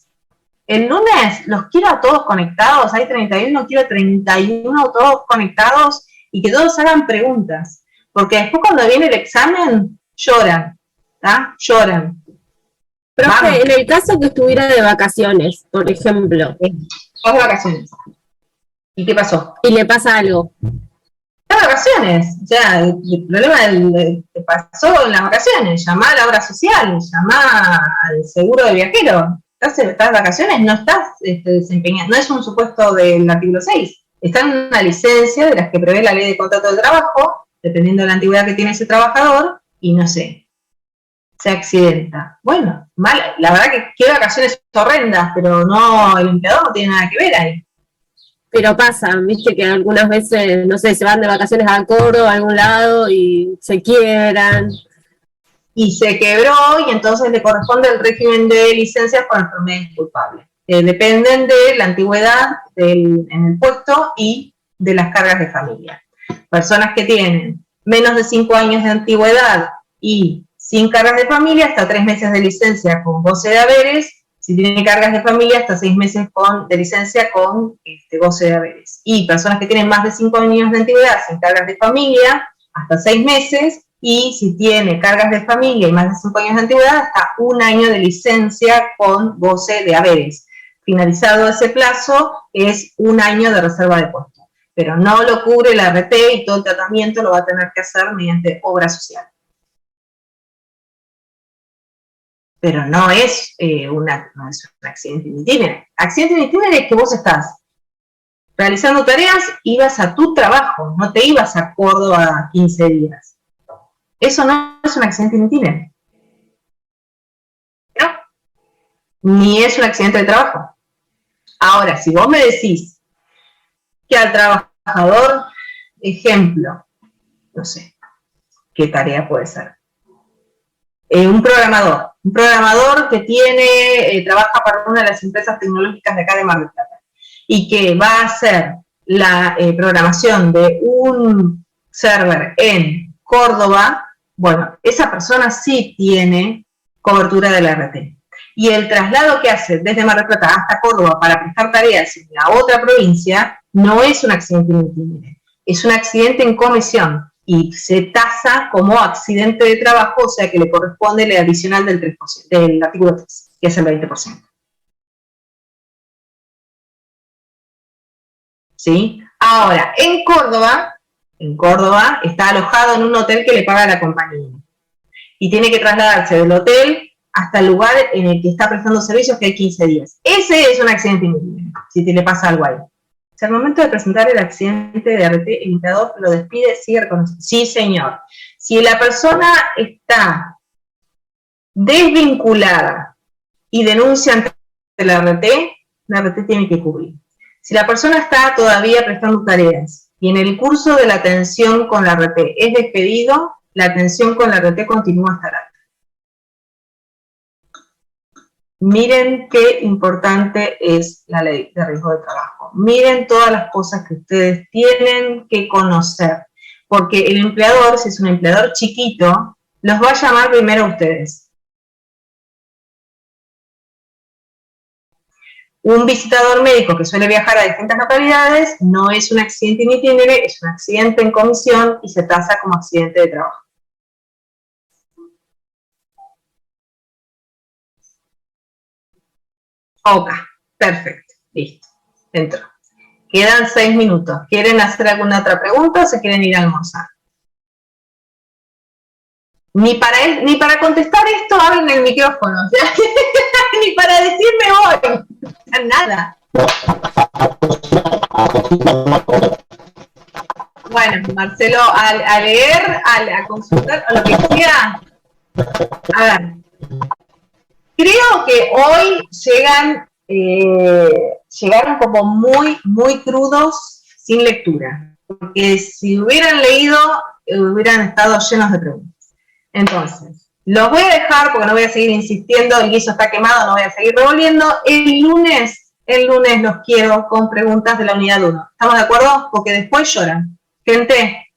los quiero a todos conectados, hay 31, quiero 31 todos conectados y que todos hagan preguntas. Porque después cuando viene el examen, lloran, ¿tá? Lloran. Profe, en el caso que estuviera de vacaciones, por ejemplo. Vas de vacaciones. ¿Y qué pasó? Y le pasa algo. Las vacaciones, o sea, el problema te pasó en las vacaciones, llamá a la obra social, llamá al seguro de viajero. Estás de vacaciones, no estás desempeñando, no es un supuesto del artículo 6, está en una licencia de las que prevé la ley de contrato de trabajo, dependiendo de la antigüedad que tiene ese trabajador, y no sé, se accidenta. Bueno, mal, la verdad que qué vacaciones horrendas, pero no, el empleador no tiene nada que ver ahí. pero pasa, viste que algunas veces, no sé, se van de vacaciones a Córdoba, a algún lado, y se quiebran. Y se quebró, y entonces le corresponde el régimen de licencias por enfermedad inculpable. Dependen de la antigüedad en el puesto y de las cargas de familia. Personas que tienen menos de 5 años de antigüedad y sin cargas de familia, hasta 3 meses de licencia con goce de haberes. Si tienen cargas de familia, hasta 6 meses de licencia con goce de haberes. Y personas que tienen más de 5 años de antigüedad sin cargas de familia, hasta 6 meses. Y si tiene cargas de familia y más de 5 años de antigüedad, hasta 1 año de licencia con goce de haberes. Finalizado ese plazo, es 1 año de reserva de puesto. Pero no lo cubre la RT y todo el tratamiento lo va a tener que hacer mediante obra social. Pero no es un accidente in itinere. Accidente in itinere es que vos estás realizando tareas, ibas a tu trabajo, no te ibas a Córdoba 15 días. Eso no es un accidente in itinere. ¿No? Ni es un accidente de trabajo. Ahora, si vos me decís que al trabajador, ejemplo, no sé, ¿qué tarea puede ser? Un programador que trabaja para una de las empresas tecnológicas de acá de Mar del Plata y que va a hacer la programación de un server en Córdoba, bueno, esa persona sí tiene cobertura de la RT. Y el traslado que hace desde Mar del Plata hasta Córdoba para prestar tareas en la otra provincia no es un accidente in itinere, es un accidente en comisión. Y se tasa como accidente de trabajo, o sea que le corresponde el adicional del 3%, del artículo 3, que es el 20%. ¿Sí? Ahora, en Córdoba está alojado en un hotel que le paga la compañía. Y tiene que trasladarse del hotel hasta el lugar en el que está prestando servicios, que hay 15 días. Ese es un accidente in itinere, si te le pasa algo ahí. Si al momento de presentar el accidente de RT, el empleador lo despide, sigue reconociendo. Sí, señor. Si la persona está desvinculada y denuncia ante la RT tiene que cubrir. Si la persona está todavía prestando tareas y en el curso de la atención con la RT es despedido, la atención con la RT continúa hasta la alta. Miren qué importante es la ley de riesgo de trabajo. Miren todas las cosas que ustedes tienen que conocer. Porque el empleador, si es un empleador chiquito, los va a llamar primero a ustedes. Un visitador médico que suele viajar a distintas localidades no es un accidente in itinere, es un accidente en comisión y se tasa como accidente de trabajo. Ok, perfecto, listo, entró. Quedan 6 minutos. ¿Quieren hacer alguna otra pregunta o se quieren ir a almorzar? Ni para contestar esto abren el micrófono, o sea, ni para decirme voy, nada. Bueno, Marcelo, a leer, a consultar, a lo que quiera. A ver. Creo que hoy llegaron como muy crudos, sin lectura. Porque si hubieran leído, hubieran estado llenos de preguntas. Entonces, los voy a dejar porque no voy a seguir insistiendo, el guiso está quemado, no voy a seguir revolviendo. El lunes los quiero con preguntas de la unidad 1. ¿Estamos de acuerdo? Porque después lloran. Gente,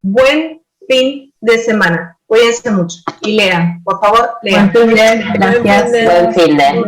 buen fin de semana. Cuídense mucho y lean, por favor, lean. Buen fin de, gracias. Buen fin de.